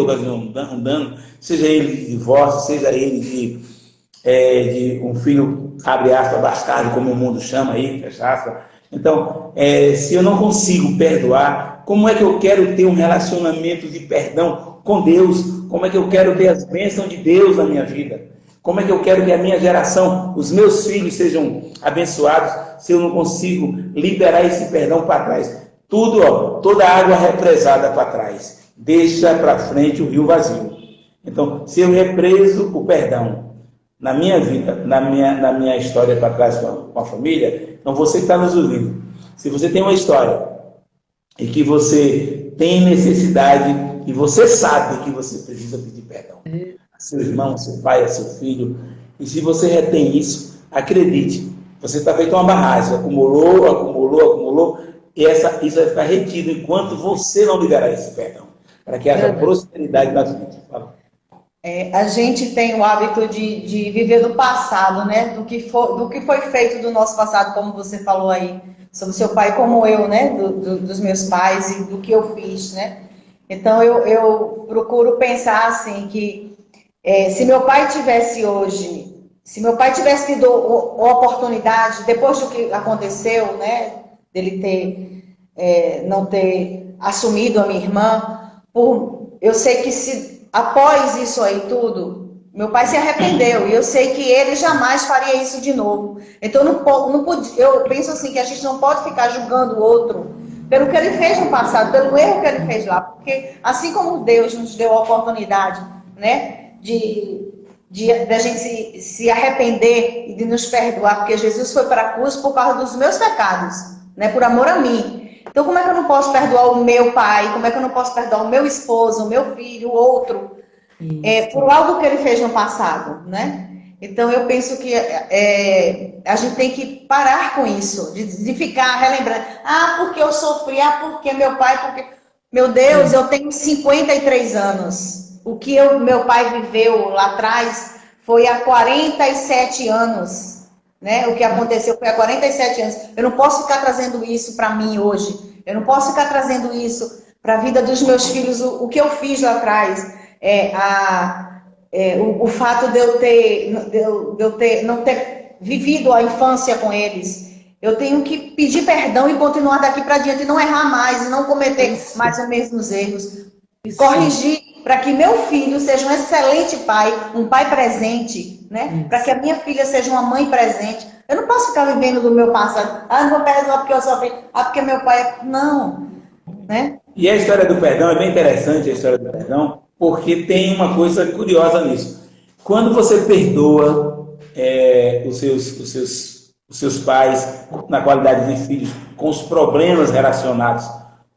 ocasionou um dano, seja ele de divórcio, seja ele de um filho, abre aspas, bastardo, como o mundo chama aí, fecha aspas. Então, se eu não consigo perdoar, como é que eu quero ter um relacionamento de perdão com Deus? Como é que eu quero ter as bênçãos de Deus na minha vida? Como é que eu quero que a minha geração, os meus filhos sejam abençoados, se eu não consigo liberar esse perdão para trás? Toda água represada para trás, deixa para frente o rio vazio. Então, se eu represo o perdão na minha vida, na minha história para trás com a família, então você que está nos ouvindo, se você tem uma história e que você tem necessidade e você sabe que você precisa pedir perdão a seu irmão, a seu pai, a seu filho, e se você retém isso, acredite, você está feito uma barragem, acumulou, e isso vai ficar retido enquanto você não liberar esse perdão, para que haja prosperidade na vida. A gente tem o hábito de viver do passado, né? Do que foi feito do nosso passado, como você falou aí, sobre seu pai como eu, né? Dos meus pais e do que eu fiz, né? Então eu procuro pensar assim que se meu pai tivesse tido a oportunidade, depois do que aconteceu, né? Dele não ter assumido a minha irmã, eu sei que após isso aí tudo, meu pai se arrependeu e eu sei que ele jamais faria isso de novo. Então eu penso assim que a gente não pode ficar julgando o outro pelo que ele fez no passado, pelo erro que ele fez lá, porque assim como Deus nos deu a oportunidade, né, da gente se arrepender e de nos perdoar, porque Jesus foi para a cruz por causa dos meus pecados, né, por amor a mim. Então, como é que eu não posso perdoar o meu pai? Como é que eu não posso perdoar o meu esposo, o meu filho, o outro? Por algo que ele fez no passado, né? Então, eu penso que a gente tem que parar com isso, de ficar relembrando. Porque eu sofri, porque meu pai, porque... Meu Deus, eu tenho 53 anos. O que meu pai viveu lá atrás foi há 47 anos. Né? O que aconteceu foi há 47 anos. Eu não posso ficar trazendo isso para mim hoje. Eu não posso ficar trazendo isso para a vida dos meus filhos. O que eu fiz lá atrás. O fato de eu não ter vivido a infância com eles. Eu tenho que pedir perdão e continuar daqui para diante. E não errar mais. E não cometer mais os mesmos erros. Corrigir para que meu filho seja um excelente pai. Um pai presente. Né? Para que a minha filha seja uma mãe presente. Eu não posso ficar vivendo do meu passado. Não vou perdoar porque eu sofri. Porque meu pai... Não. Né? E a história do perdão é bem interessante, a história do perdão, porque tem uma coisa curiosa nisso. Quando você perdoa os seus pais na qualidade de filhos, com os problemas relacionados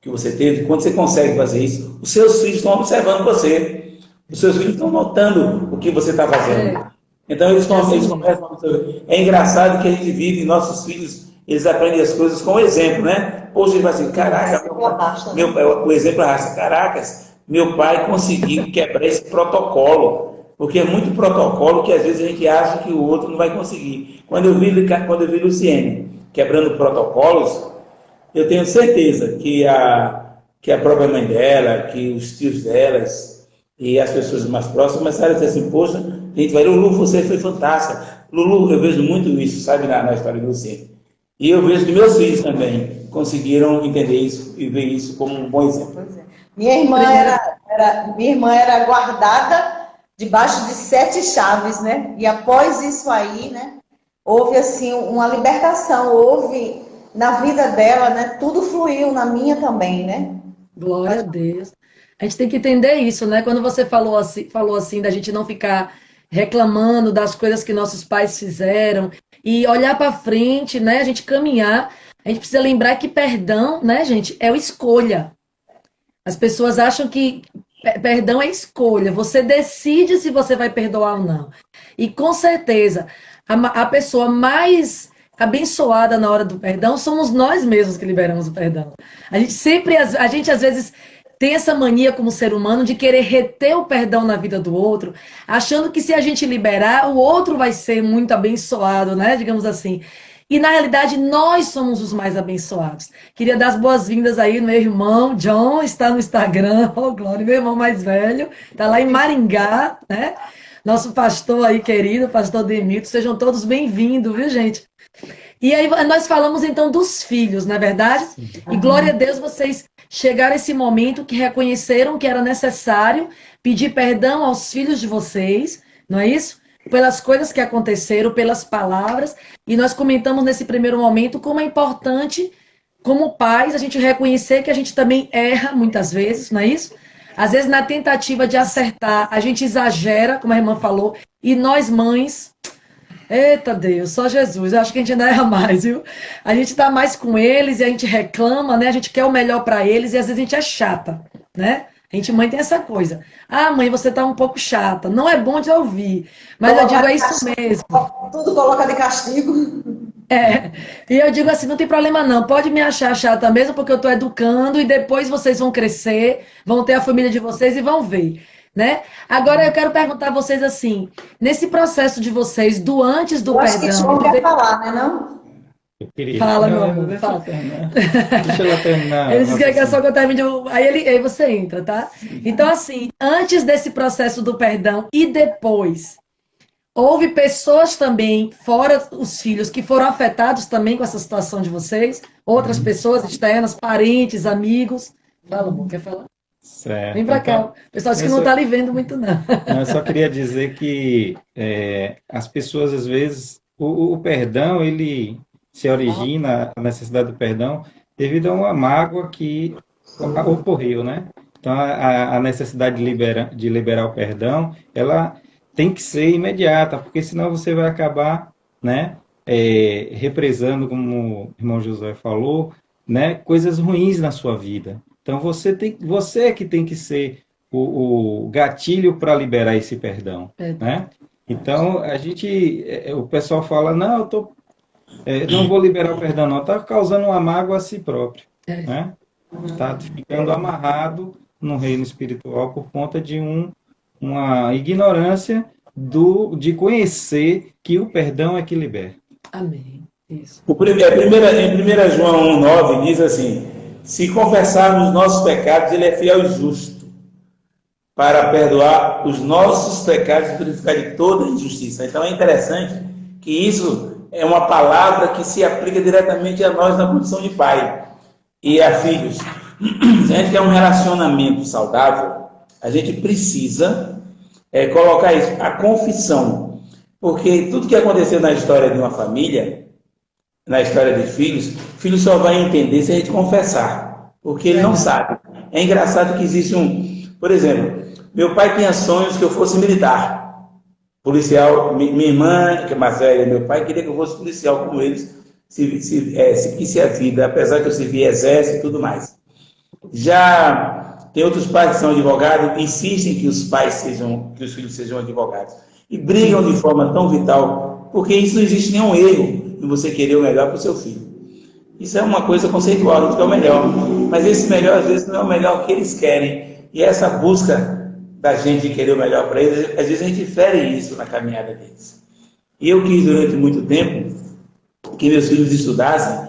que você teve, quando você consegue fazer isso, os seus filhos estão observando você. Os seus filhos estão notando o que você está fazendo. Então eles começam a observar. É engraçado que a gente vive, nossos filhos, eles aprendem as coisas com exemplo, né? Hoje ele vai assim, caraca, o exemplo arrasta, caracas, meu pai conseguiu quebrar esse protocolo, porque é muito protocolo que às vezes a gente acha que o outro não vai conseguir. Quando eu vi Luciene quebrando protocolos, eu tenho certeza que a própria mãe dela, que os tios delas e as pessoas mais próximas começaram a dizer assim, poxa, a gente vai, Lulu, você foi fantástica. Lulu, eu vejo muito isso, sabe, na história do Luciene. E eu vejo que meus filhos também conseguiram entender isso e ver isso como um bom exemplo. Pois é. Minha irmã era guardada debaixo de 7 chaves, né? E após isso aí, né? Houve assim uma libertação, houve na vida dela, né? Tudo fluiu na minha também, né? Glória a Deus. A gente tem que entender isso, né? Quando você falou assim da gente não ficar reclamando das coisas que nossos pais fizeram e olhar para frente, né? A gente caminhar. A gente precisa lembrar que perdão, né, gente, é uma escolha. As pessoas acham que perdão é escolha. Você decide se você vai perdoar ou não. E com certeza, a pessoa mais abençoada na hora do perdão somos nós mesmos que liberamos o perdão. A gente às vezes tem essa mania como ser humano de querer reter o perdão na vida do outro, achando que se a gente liberar, o outro vai ser muito abençoado, né? Digamos assim. E na realidade nós somos os mais abençoados. Queria dar as boas-vindas aí no meu irmão John, está no Instagram, oh glória, meu irmão mais velho, está lá em Maringá, né? Nosso pastor aí querido, pastor Demilton, sejam todos bem-vindos, viu, gente? E aí nós falamos então dos filhos, não é verdade? E glória a Deus vocês chegaram a esse momento que reconheceram que era necessário pedir perdão aos filhos de vocês, não é isso? Pelas coisas que aconteceram, pelas palavras. E nós comentamos nesse primeiro momento como é importante, como pais, a gente reconhecer que a gente também erra muitas vezes, não é isso? Às vezes na tentativa de acertar, a gente exagera, como a irmã falou, e nós mães... Eita Deus, só Jesus. Eu acho que a gente ainda erra mais, viu? A gente tá mais com eles e a gente reclama, né? A gente quer o melhor para eles e às vezes a gente é chata, né? A gente, mãe, tem essa coisa. Ah, mãe, você tá um pouco chata. Não é bom de ouvir. Mas eu digo, é isso mesmo. Tudo coloca de castigo. É. E eu digo assim, não tem problema não. Pode me achar chata mesmo, porque eu tô educando e depois vocês vão crescer, vão ter a família de vocês e vão ver. Né? Agora eu quero perguntar a vocês assim, nesse processo de vocês, do antes do Eu acho que perdão... João quer falar, né, não? Eu queria. Fala, meu Não, amor, deixa fala. ela terminar. Deixa ela terminar. Ele disse que é só que eu termine aí você entra, tá? Então, assim, antes desse processo do perdão e depois, houve pessoas também, fora os filhos, que foram afetados também com essa situação de vocês? Outras pessoas externas, parentes, amigos? Fala, amor, quer falar? Certo. Vem pra cá. Então, O pessoal disse que não tá lhe vendo muito, não. eu só queria dizer que as pessoas, às vezes, o perdão, ele se origina, a necessidade do perdão, devido a uma mágoa que ocorreu, né? Então, a necessidade de liberar o perdão, ela tem que ser imediata, porque senão você vai acabar, né, represando, como o irmão José falou, né, coisas ruins na sua vida. Então, você é que tem que ser o gatilho para liberar esse perdão, né? Então, o pessoal fala, não, não vou liberar o perdão, não. Está causando uma mágoa a si próprio, né? Está ficando amarrado no reino espiritual por conta de uma ignorância de conhecer que o perdão é que liberta. Amém. Isso. Em 1 João 1,9 diz assim: se confessarmos nossos pecados, ele é fiel e justo para perdoar os nossos pecados e purificar de toda injustiça. Então é interessante que isso é uma palavra que se aplica diretamente a nós na condição de pai e a filhos. Se a gente quer um relacionamento saudável, a gente precisa colocar isso, a confissão. Porque tudo que aconteceu na história de uma família, na história de filhos, o filho só vai entender se a gente confessar, porque ele não sabe. É engraçado que existe por exemplo, meu pai tinha sonhos que eu fosse militar, policial. Minha irmã, que é mais velha, meu pai queria que eu fosse policial como eles, seguisse a vida, apesar que eu servi exército e tudo mais. Já tem outros pais que são advogados, insistem que os filhos sejam advogados, e brigam de forma tão vital, porque isso não existe nenhum erro em você querer o melhor para o seu filho. Isso é uma coisa conceitual, não é o melhor, mas esse melhor às vezes não é o melhor que eles querem, e essa busca da gente de querer o melhor para eles, às vezes a gente fere isso na caminhada deles. E eu quis durante muito tempo que meus filhos estudassem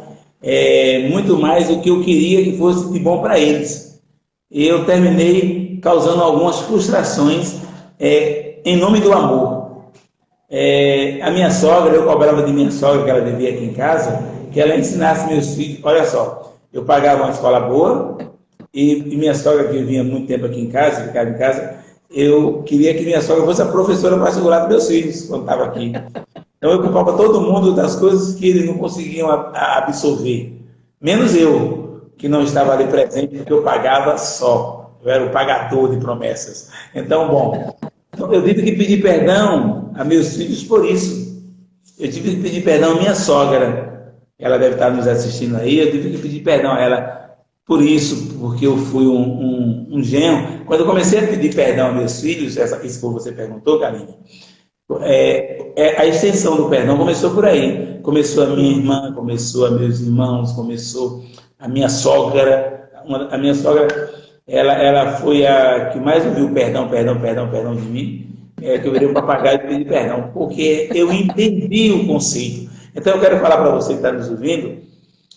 muito mais do que eu queria que fosse de bom para eles. E eu terminei causando algumas frustrações em nome do amor. A minha sogra, eu cobrava de minha sogra, que ela vivia aqui em casa, que ela ensinasse meus filhos. Olha só, eu pagava uma escola boa, e minha sogra, que vivia muito tempo aqui em casa, ficava em casa, eu queria que minha sogra fosse a professora particular dos meus filhos, quando estava aqui. Então eu culpava todo mundo das coisas que eles não conseguiam absorver. Menos eu, que não estava ali presente, porque eu pagava só. Eu era o pagador de promessas. Então, bom, eu tive que pedir perdão a meus filhos por isso. Eu tive que pedir perdão à minha sogra. Ela deve estar nos assistindo aí. Eu tive que pedir perdão a ela por isso, porque eu fui um genro. Quando eu comecei a pedir perdão aos meus filhos, isso que você perguntou, Karine, a extensão do perdão começou por aí. Começou a minha irmã, começou a meus irmãos, começou a minha sogra. A minha sogra, ela foi a que mais ouviu perdão de mim, que eu virei um papagaio de pedir perdão, porque eu entendi o conceito. Então eu quero falar para você que está nos ouvindo,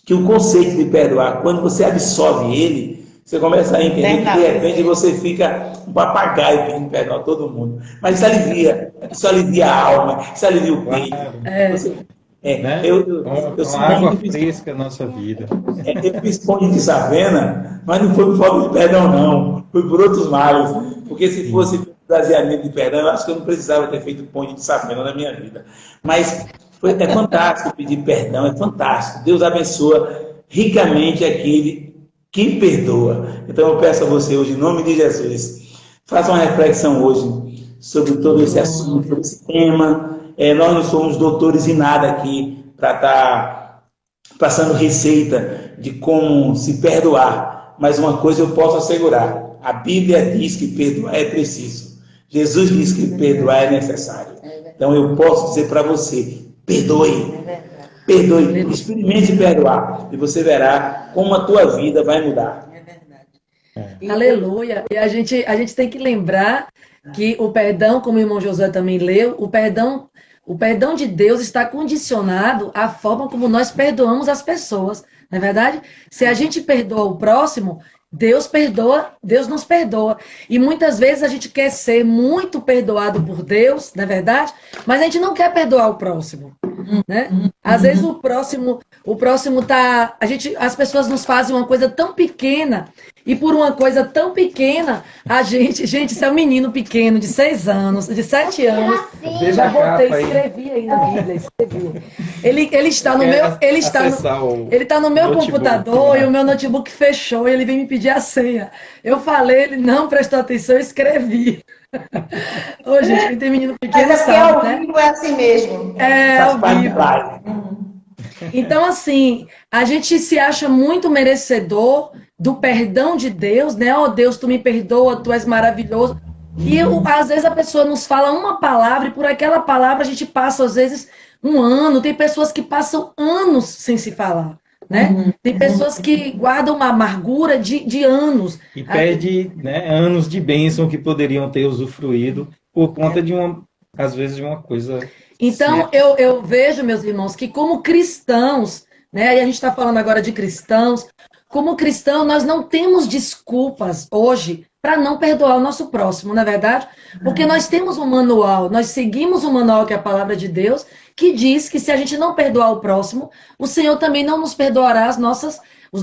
que o conceito de perdoar, quando você absorve ele, você começa a entender que de repente você fica um papagaio pedindo perdão a todo mundo. Mas isso alivia a alma, isso alivia o peito. Você, né? sou água fresca na nossa vida. Eu fiz ponte de savena, mas não foi por falta de perdão, não. Foi por outros males. Porque se fosse baseamento de perdão, eu acho que eu não precisava ter feito ponte de savena na minha vida. Mas é fantástico pedir perdão, é fantástico. Deus abençoa ricamente aquele que perdoa. Então eu peço a você hoje, em nome de Jesus, faça uma reflexão hoje sobre todo esse assunto, sobre esse tema. Nós não somos doutores em nada aqui para estar passando receita de como se perdoar. Mas uma coisa eu posso assegurar: a Bíblia diz que perdoar é preciso. Jesus diz que perdoar é necessário. Então eu posso dizer para você: perdoe. Perdoe, experimente perdoar. E você verá como a tua vida vai mudar. Aleluia. E a gente tem que lembrar que o perdão, como o irmão Josué também leu, o perdão de Deus está condicionado à forma como nós perdoamos as pessoas. Não é verdade? Se a gente perdoa o próximo, Deus perdoa, Deus nos perdoa. E muitas vezes a gente quer ser muito perdoado por Deus, não é verdade? Mas a gente não quer perdoar o próximo, né? Às vezes o próximo tá, as pessoas nos fazem uma coisa tão pequena, e por uma coisa tão pequena, gente, isso é um menino pequeno de 6 anos, de 7 anos. Já botei, escrevi aí na Bíblia, escrevi. Ele está no meu, ele está no meu computador, e o meu notebook fechou e ele vem me pedir a senha. Eu falei, ele não prestou atenção, eu escrevi. Ô, gente, quem tem menino pequeno mas sabe, né? Ao vivo é assim mesmo. Ao vivo. Então, assim, a gente se acha muito merecedor do perdão de Deus, né? Oh, Deus, tu me perdoa, tu és maravilhoso. E às vezes a pessoa nos fala uma palavra e por aquela palavra a gente passa, às vezes, um ano. Tem pessoas que passam anos sem se falar, né? Tem pessoas que guardam uma amargura de anos. E perde, né, anos de bênção que poderiam ter usufruído por conta às vezes, de uma coisa... Então, eu vejo, meus irmãos, que como cristãos, né? E a gente está falando agora de cristãos, como cristão, nós não temos desculpas hoje para não perdoar o nosso próximo, não é verdade? Porque nós temos um manual, nós seguimos o manual que é a palavra de Deus, que diz que se a gente não perdoar o próximo, o Senhor também não nos perdoará os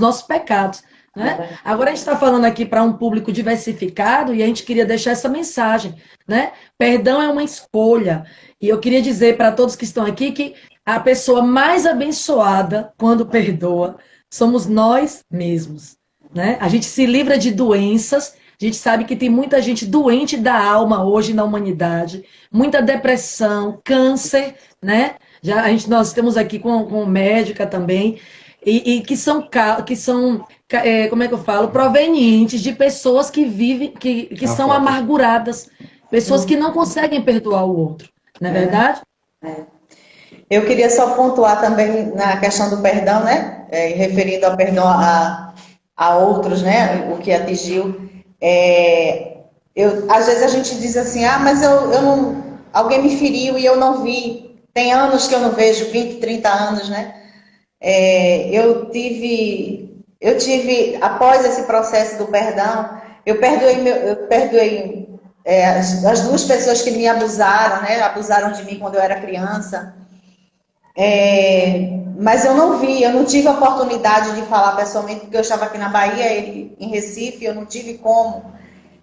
nossos pecados. Né? Agora a gente está falando aqui para um público diversificado e a gente queria deixar essa mensagem, né? Perdão é uma escolha. E eu queria dizer para todos que estão aqui que a pessoa mais abençoada quando perdoa somos nós mesmos, né? A gente se livra de doenças. A gente sabe que tem muita gente doente da alma hoje na humanidade, muita depressão, câncer, né? Nós temos aqui com médica também, e que são como é que eu falo, provenientes de pessoas que vivem, que são amarguradas, pessoas que não conseguem perdoar o outro, não é verdade? Eu queria só pontuar também na questão do perdão, né? Referindo ao perdão a outros, né? O que atingiu. Às vezes a gente diz assim, mas eu não, alguém me feriu e eu não vi. Tem anos que eu não vejo, 20, 30 anos, né? Eu tive, após esse processo do perdão, eu perdoei as 2 pessoas que me abusaram, né? Abusaram de mim quando eu era criança. Mas eu não tive a oportunidade de falar pessoalmente, porque eu estava aqui na Bahia, ele em Recife, eu não tive como.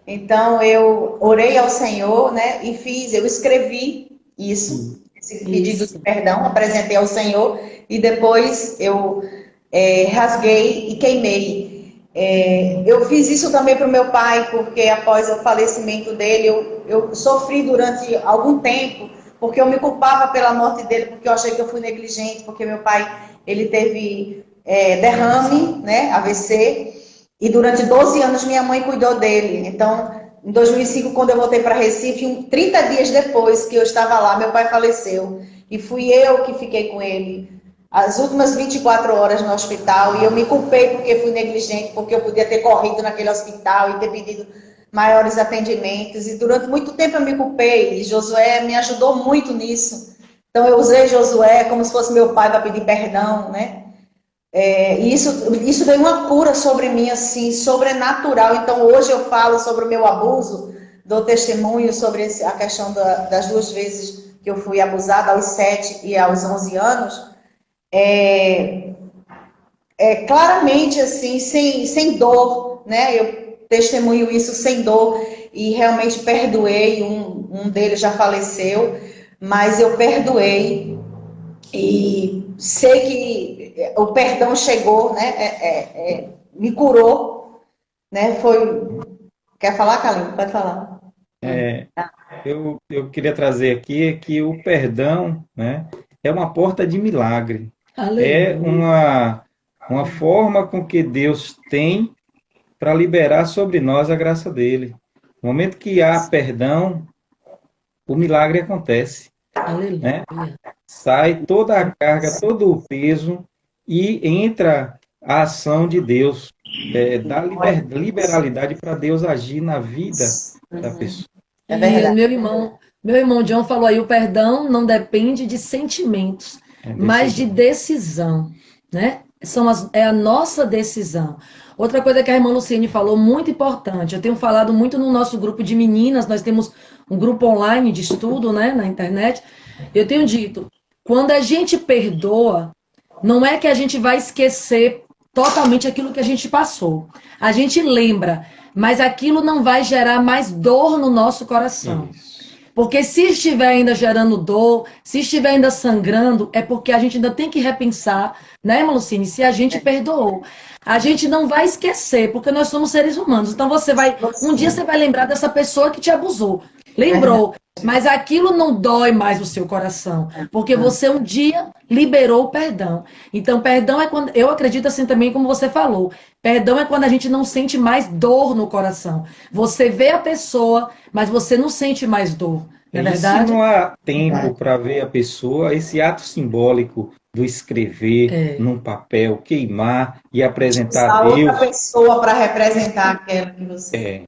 Então eu orei ao Senhor, né? E eu escrevi esse pedido de perdão, apresentei ao Senhor e depois eu rasguei e queimei. Eu fiz isso também para o meu pai, porque após o falecimento dele, eu sofri durante algum tempo, porque eu me culpava pela morte dele, porque eu achei que eu fui negligente, porque meu pai, ele teve derrame, né, AVC, e durante 12 anos minha mãe cuidou dele. Então, em 2005, quando eu voltei para Recife, 30 dias depois que eu estava lá, meu pai faleceu, e fui eu que fiquei com ele as últimas 24 horas no hospital, e eu me culpei porque fui negligente, porque eu podia ter corrido naquele hospital e ter pedido maiores atendimentos, e durante muito tempo eu me culpei, e Josué me ajudou muito nisso, Então eu usei Josué como se fosse meu pai para pedir perdão, né? E isso veio uma cura sobre mim, assim, sobrenatural. Então hoje eu falo sobre o meu abuso, dou testemunho sobre a questão das 2 vezes que eu fui abusada, aos 7 e aos 11 anos. Claramente, assim, sem dor, né? Eu testemunho isso sem dor e realmente perdoei. Um deles já faleceu, mas eu perdoei e sei que o perdão chegou, né? Me curou, né? Quer falar, Carlinhos? Pode falar. Eu queria trazer aqui que o perdão, né, é uma porta de milagre. É Aleluia. uma forma com que Deus tem para liberar sobre nós a graça dele. No momento que há perdão, o milagre acontece, né? Aleluia. Sai toda a carga, todo o peso e entra a ação de Deus, dá liberalidade para Deus agir na vida da pessoa. É E verdade. meu irmão John falou aí, o perdão não depende de sentimentos, mas de decisão, né? É a nossa decisão. Outra coisa que a irmã Luciene falou, muito importante, eu tenho falado muito no nosso grupo de meninas, nós temos um grupo online de estudo, né, na internet. Eu tenho dito, quando a gente perdoa, não é que a gente vai esquecer totalmente aquilo que a gente passou. A gente lembra, mas aquilo não vai gerar mais dor no nosso coração. Isso. Porque se estiver ainda gerando dor, se estiver ainda sangrando, é porque a gente ainda tem que repensar, né, Malucine, se a gente perdoou. A gente não vai esquecer, porque nós somos seres humanos. Então um dia você vai lembrar dessa pessoa que te abusou. Lembrou, mas aquilo não dói mais o seu coração, porque você um dia liberou o perdão. Então, perdão é quando, eu acredito assim também, como você falou, perdão é quando a gente não sente mais dor no coração. Você vê a pessoa, mas você não sente mais dor, não é E verdade? se não há tempo para ver a pessoa, esse ato simbólico do escrever num papel, queimar e apresentar a A outra Deus, pessoa para representar aquela que você...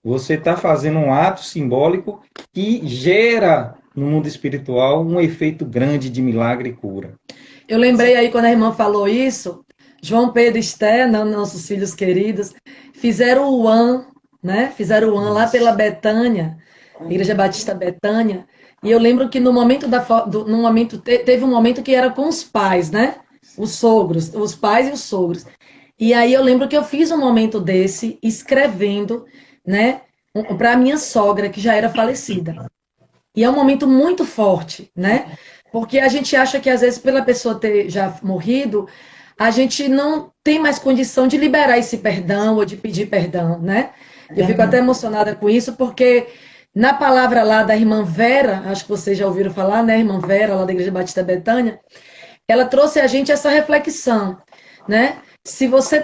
você está fazendo um ato simbólico que gera no mundo espiritual um efeito grande de milagre e cura. Eu lembrei aí quando a irmã falou isso, João Pedro e Esther, nossos filhos queridos, fizeram o AN, né? Fizeram o AN lá pela Betânia, Igreja Batista Betânia. E eu lembro que no momento teve um momento que era com os pais, né? Os sogros, os pais e os sogros. E aí eu lembro que eu fiz um momento desse escrevendo, né, para a minha sogra que já era falecida. E é um momento muito forte, né? Porque a gente acha que às vezes pela pessoa ter já morrido, a gente não tem mais condição de liberar esse perdão ou de pedir perdão, né? Eu fico até emocionada com isso, porque na palavra lá da irmã Vera, acho que vocês já ouviram falar, né? Irmã Vera, lá da Igreja Batista Betânia, ela trouxe a gente essa reflexão, né? Se você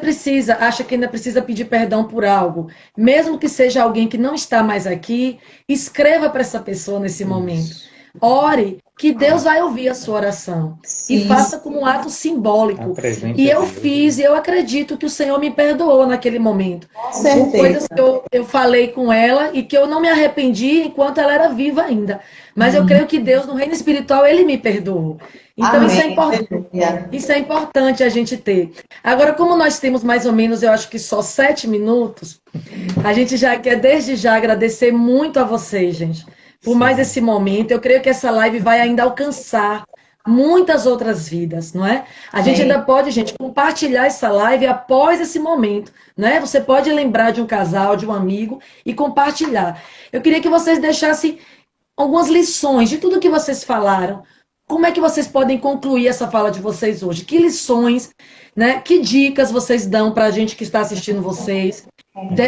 acha que ainda precisa pedir perdão por algo, mesmo que seja alguém que não está mais aqui, escreva para essa pessoa nesse momento. Ore, que Deus vai ouvir a sua oração. E faça como um ato simbólico. E eu fiz, e eu acredito que o Senhor me perdoou naquele momento. Por coisas que eu falei com ela e que eu não me arrependi enquanto ela era viva ainda. Mas eu creio que Deus, no reino espiritual, Ele me perdoou. Então, isso é importante. Isso é importante a gente ter. Agora, como nós temos mais ou menos, eu acho que só 7 minutos, a gente já quer desde já agradecer muito a vocês, gente, por mais esse momento. Eu creio que essa live vai ainda alcançar muitas outras vidas, não é? A gente ainda pode, gente, compartilhar essa live após esse momento, né? Você pode lembrar de um casal, de um amigo e compartilhar. Eu queria que vocês deixassem algumas lições de tudo que vocês falaram. Como é que vocês podem concluir essa fala de vocês hoje? Que lições, né? Que dicas vocês dão para a gente que está assistindo vocês?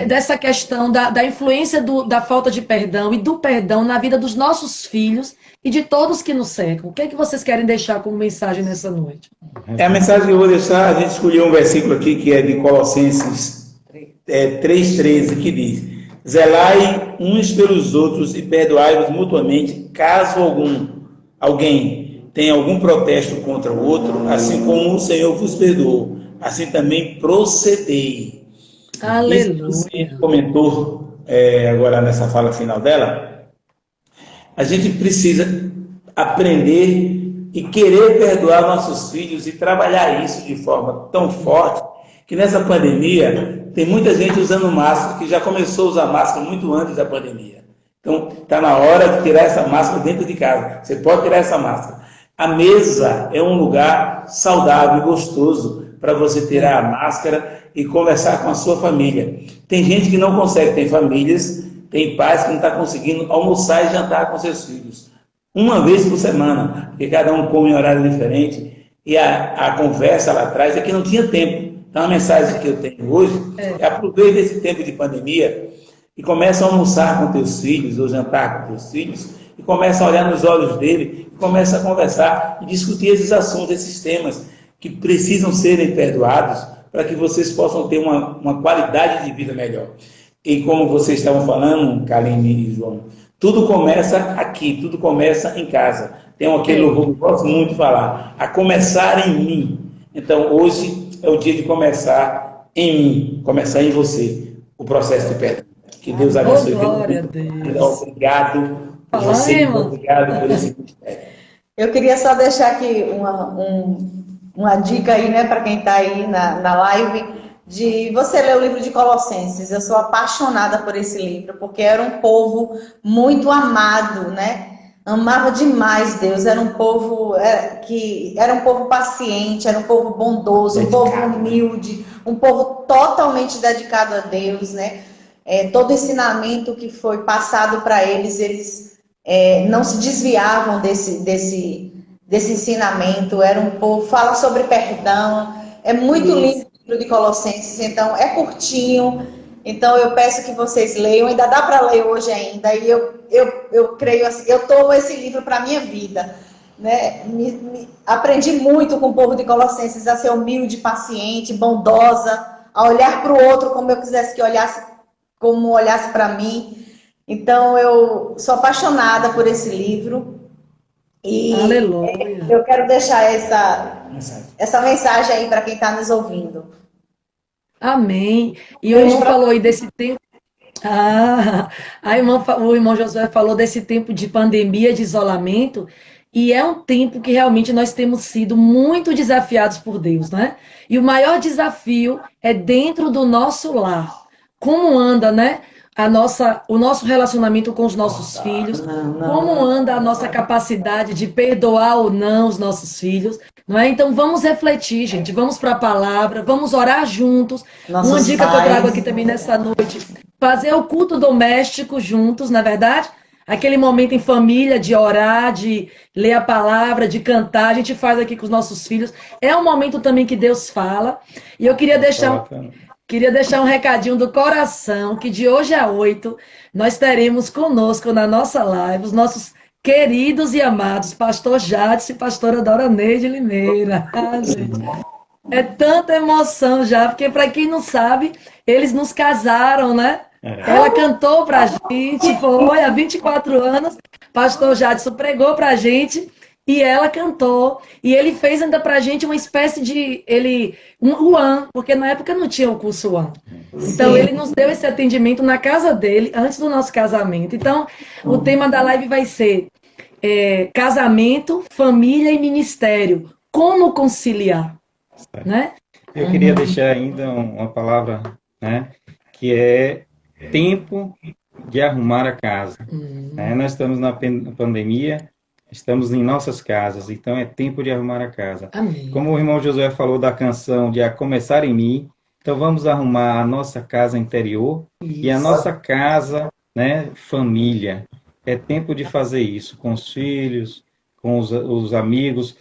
Dessa questão da influência da falta de perdão e do perdão na vida dos nossos filhos e de todos que nos cercam. O que é que vocês querem deixar como mensagem nessa noite? A mensagem que eu vou deixar, a gente escolheu um versículo aqui que é de Colossenses 3,13, que diz: zelai uns pelos outros e perdoai-vos mutuamente, caso alguém tenha algum protesto contra o outro, assim como o Senhor vos perdoou, assim também procedei. Aleluia. Isso que você comentou agora nessa fala final dela, a gente precisa aprender e querer perdoar nossos filhos e trabalhar isso de forma tão forte que nessa pandemia tem muita gente usando máscara, que já começou a usar máscara muito antes da pandemia. Então, está na hora de tirar essa máscara dentro de casa. Você pode tirar essa máscara. A mesa é um lugar saudável e gostoso para você tirar a máscara e conversar com a sua família. Tem gente que não consegue, tem famílias, tem pais que não estão conseguindo almoçar e jantar com seus filhos. Uma vez por semana, porque cada um come em horário diferente. E a conversa lá atrás é que não tinha tempo. Então, a mensagem que eu tenho hoje é aproveite esse tempo de pandemia e começa a almoçar com teus filhos ou jantar com teus filhos e começa a olhar nos olhos dele e começa a conversar e discutir esses assuntos, esses temas que precisam serem perdoados para que vocês possam ter uma qualidade de vida melhor. E como vocês estavam falando, Kaline e João, tudo começa aqui, tudo começa em casa. Tem aquele louvor que eu gosto muito de falar, a começar em mim. Então, hoje é o dia de começar em mim, começar em você, o processo de perdão. Que Deus abençoe. Glória a Deus. Obrigado por você, obrigado por esse ministério. Eu queria só deixar aqui uma dica aí, né, para quem está aí na live, de você ler o livro de Colossenses. Eu sou apaixonada por esse livro, porque era um povo muito amado, né? Amava demais Deus, era um povo era um povo paciente, era um povo bondoso, dedicado, um povo humilde, um povo totalmente dedicado a Deus, né? Todo ensinamento que foi passado para eles, eles não se desviavam desse ensinamento. Era um povo, fala sobre perdão, é muito lindo o livro de Colossenses, então é curtinho. Então eu peço que vocês leiam, ainda dá para ler hoje ainda, e eu creio assim, eu tomo esse livro para a minha vida, né? Aprendi muito com o povo de Colossenses a ser humilde, paciente, bondosa, a olhar para o outro como eu quisesse que olhasse para mim. Então eu sou apaixonada por esse livro e Aleluia. Eu quero deixar essa mensagem aí para quem está nos ouvindo. Amém. E o irmão falou aí desse tempo. O irmão Josué falou desse tempo de pandemia, de isolamento, e é um tempo que realmente nós temos sido muito desafiados por Deus, né? E o maior desafio é dentro do nosso lar. Como anda, né? O nosso relacionamento com os nossos filhos, como anda a nossa capacidade de perdoar ou não os nossos filhos, não é? Então vamos refletir, gente, vamos para a palavra, vamos orar juntos. Uma dica que eu trago aqui também nessa noite, fazer o culto doméstico juntos, na verdade, aquele momento em família de orar, de ler a palavra, de cantar, a gente faz aqui com os nossos filhos. É um momento também que Deus fala. E eu queria deixar um recadinho do coração, que de hoje a 8, nós teremos conosco na nossa live os nossos queridos e amados pastor Jadson e pastora Dora Neide Limeira. Gente, é tanta emoção já, porque para quem não sabe, eles nos casaram, né? Ela cantou pra gente, foi há 24 anos, pastor Jadson pregou pra gente, e ela cantou, e ele fez ainda pra gente uma espécie de, um UAN, porque na época não tinha o curso UAN. Então ele nos deu esse atendimento na casa dele, antes do nosso casamento. Então o tema da live vai ser casamento, família e ministério. Como conciliar? Né? Eu queria deixar ainda uma palavra, né, que é tempo de arrumar a casa. Nós estamos na pandemia, estamos em nossas casas, então é tempo de arrumar a casa. Amém. Como o irmão Josué falou da canção de A Começar em Mim, então vamos arrumar a nossa casa interior e a nossa casa, né, família. É tempo de fazer isso com os filhos, com os amigos,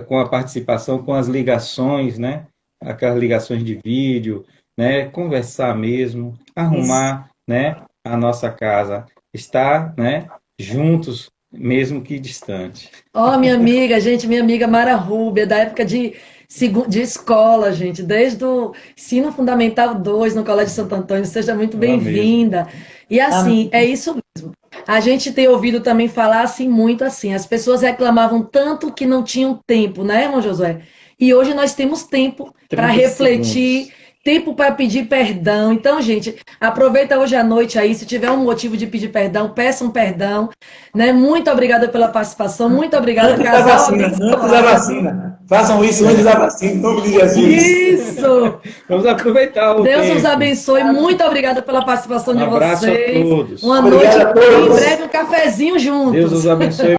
com a participação, com as ligações, né, aquelas ligações de vídeo, né, conversar mesmo, arrumar, né, a nossa casa, estar, né, juntos, mesmo que distante. Minha amiga Mara Rúbia, da época de escola, gente, desde o ensino fundamental 2 no Colégio Santo Antônio, seja muito bem-vinda. E assim, é isso mesmo. A gente tem ouvido também falar assim, muito assim, as pessoas reclamavam tanto que não tinham tempo, né, irmão Josué? E hoje nós temos tempo para refletir, tempo para pedir perdão. Então, gente, aproveita hoje à noite aí, se tiver um motivo de pedir perdão, peça um perdão, né? Muito obrigada pela participação, muito obrigada, Antes da casal. vacina, antes da vacina. Façam isso antes da vacina, em nome de Jesus. Isso! Vamos aproveitar o Deus tempo. nos abençoe. Muito obrigada pela participação de Um abraço a vocês. todos. Uma Obrigado noite, a todos. em breve um cafezinho juntos. Deus nos abençoe.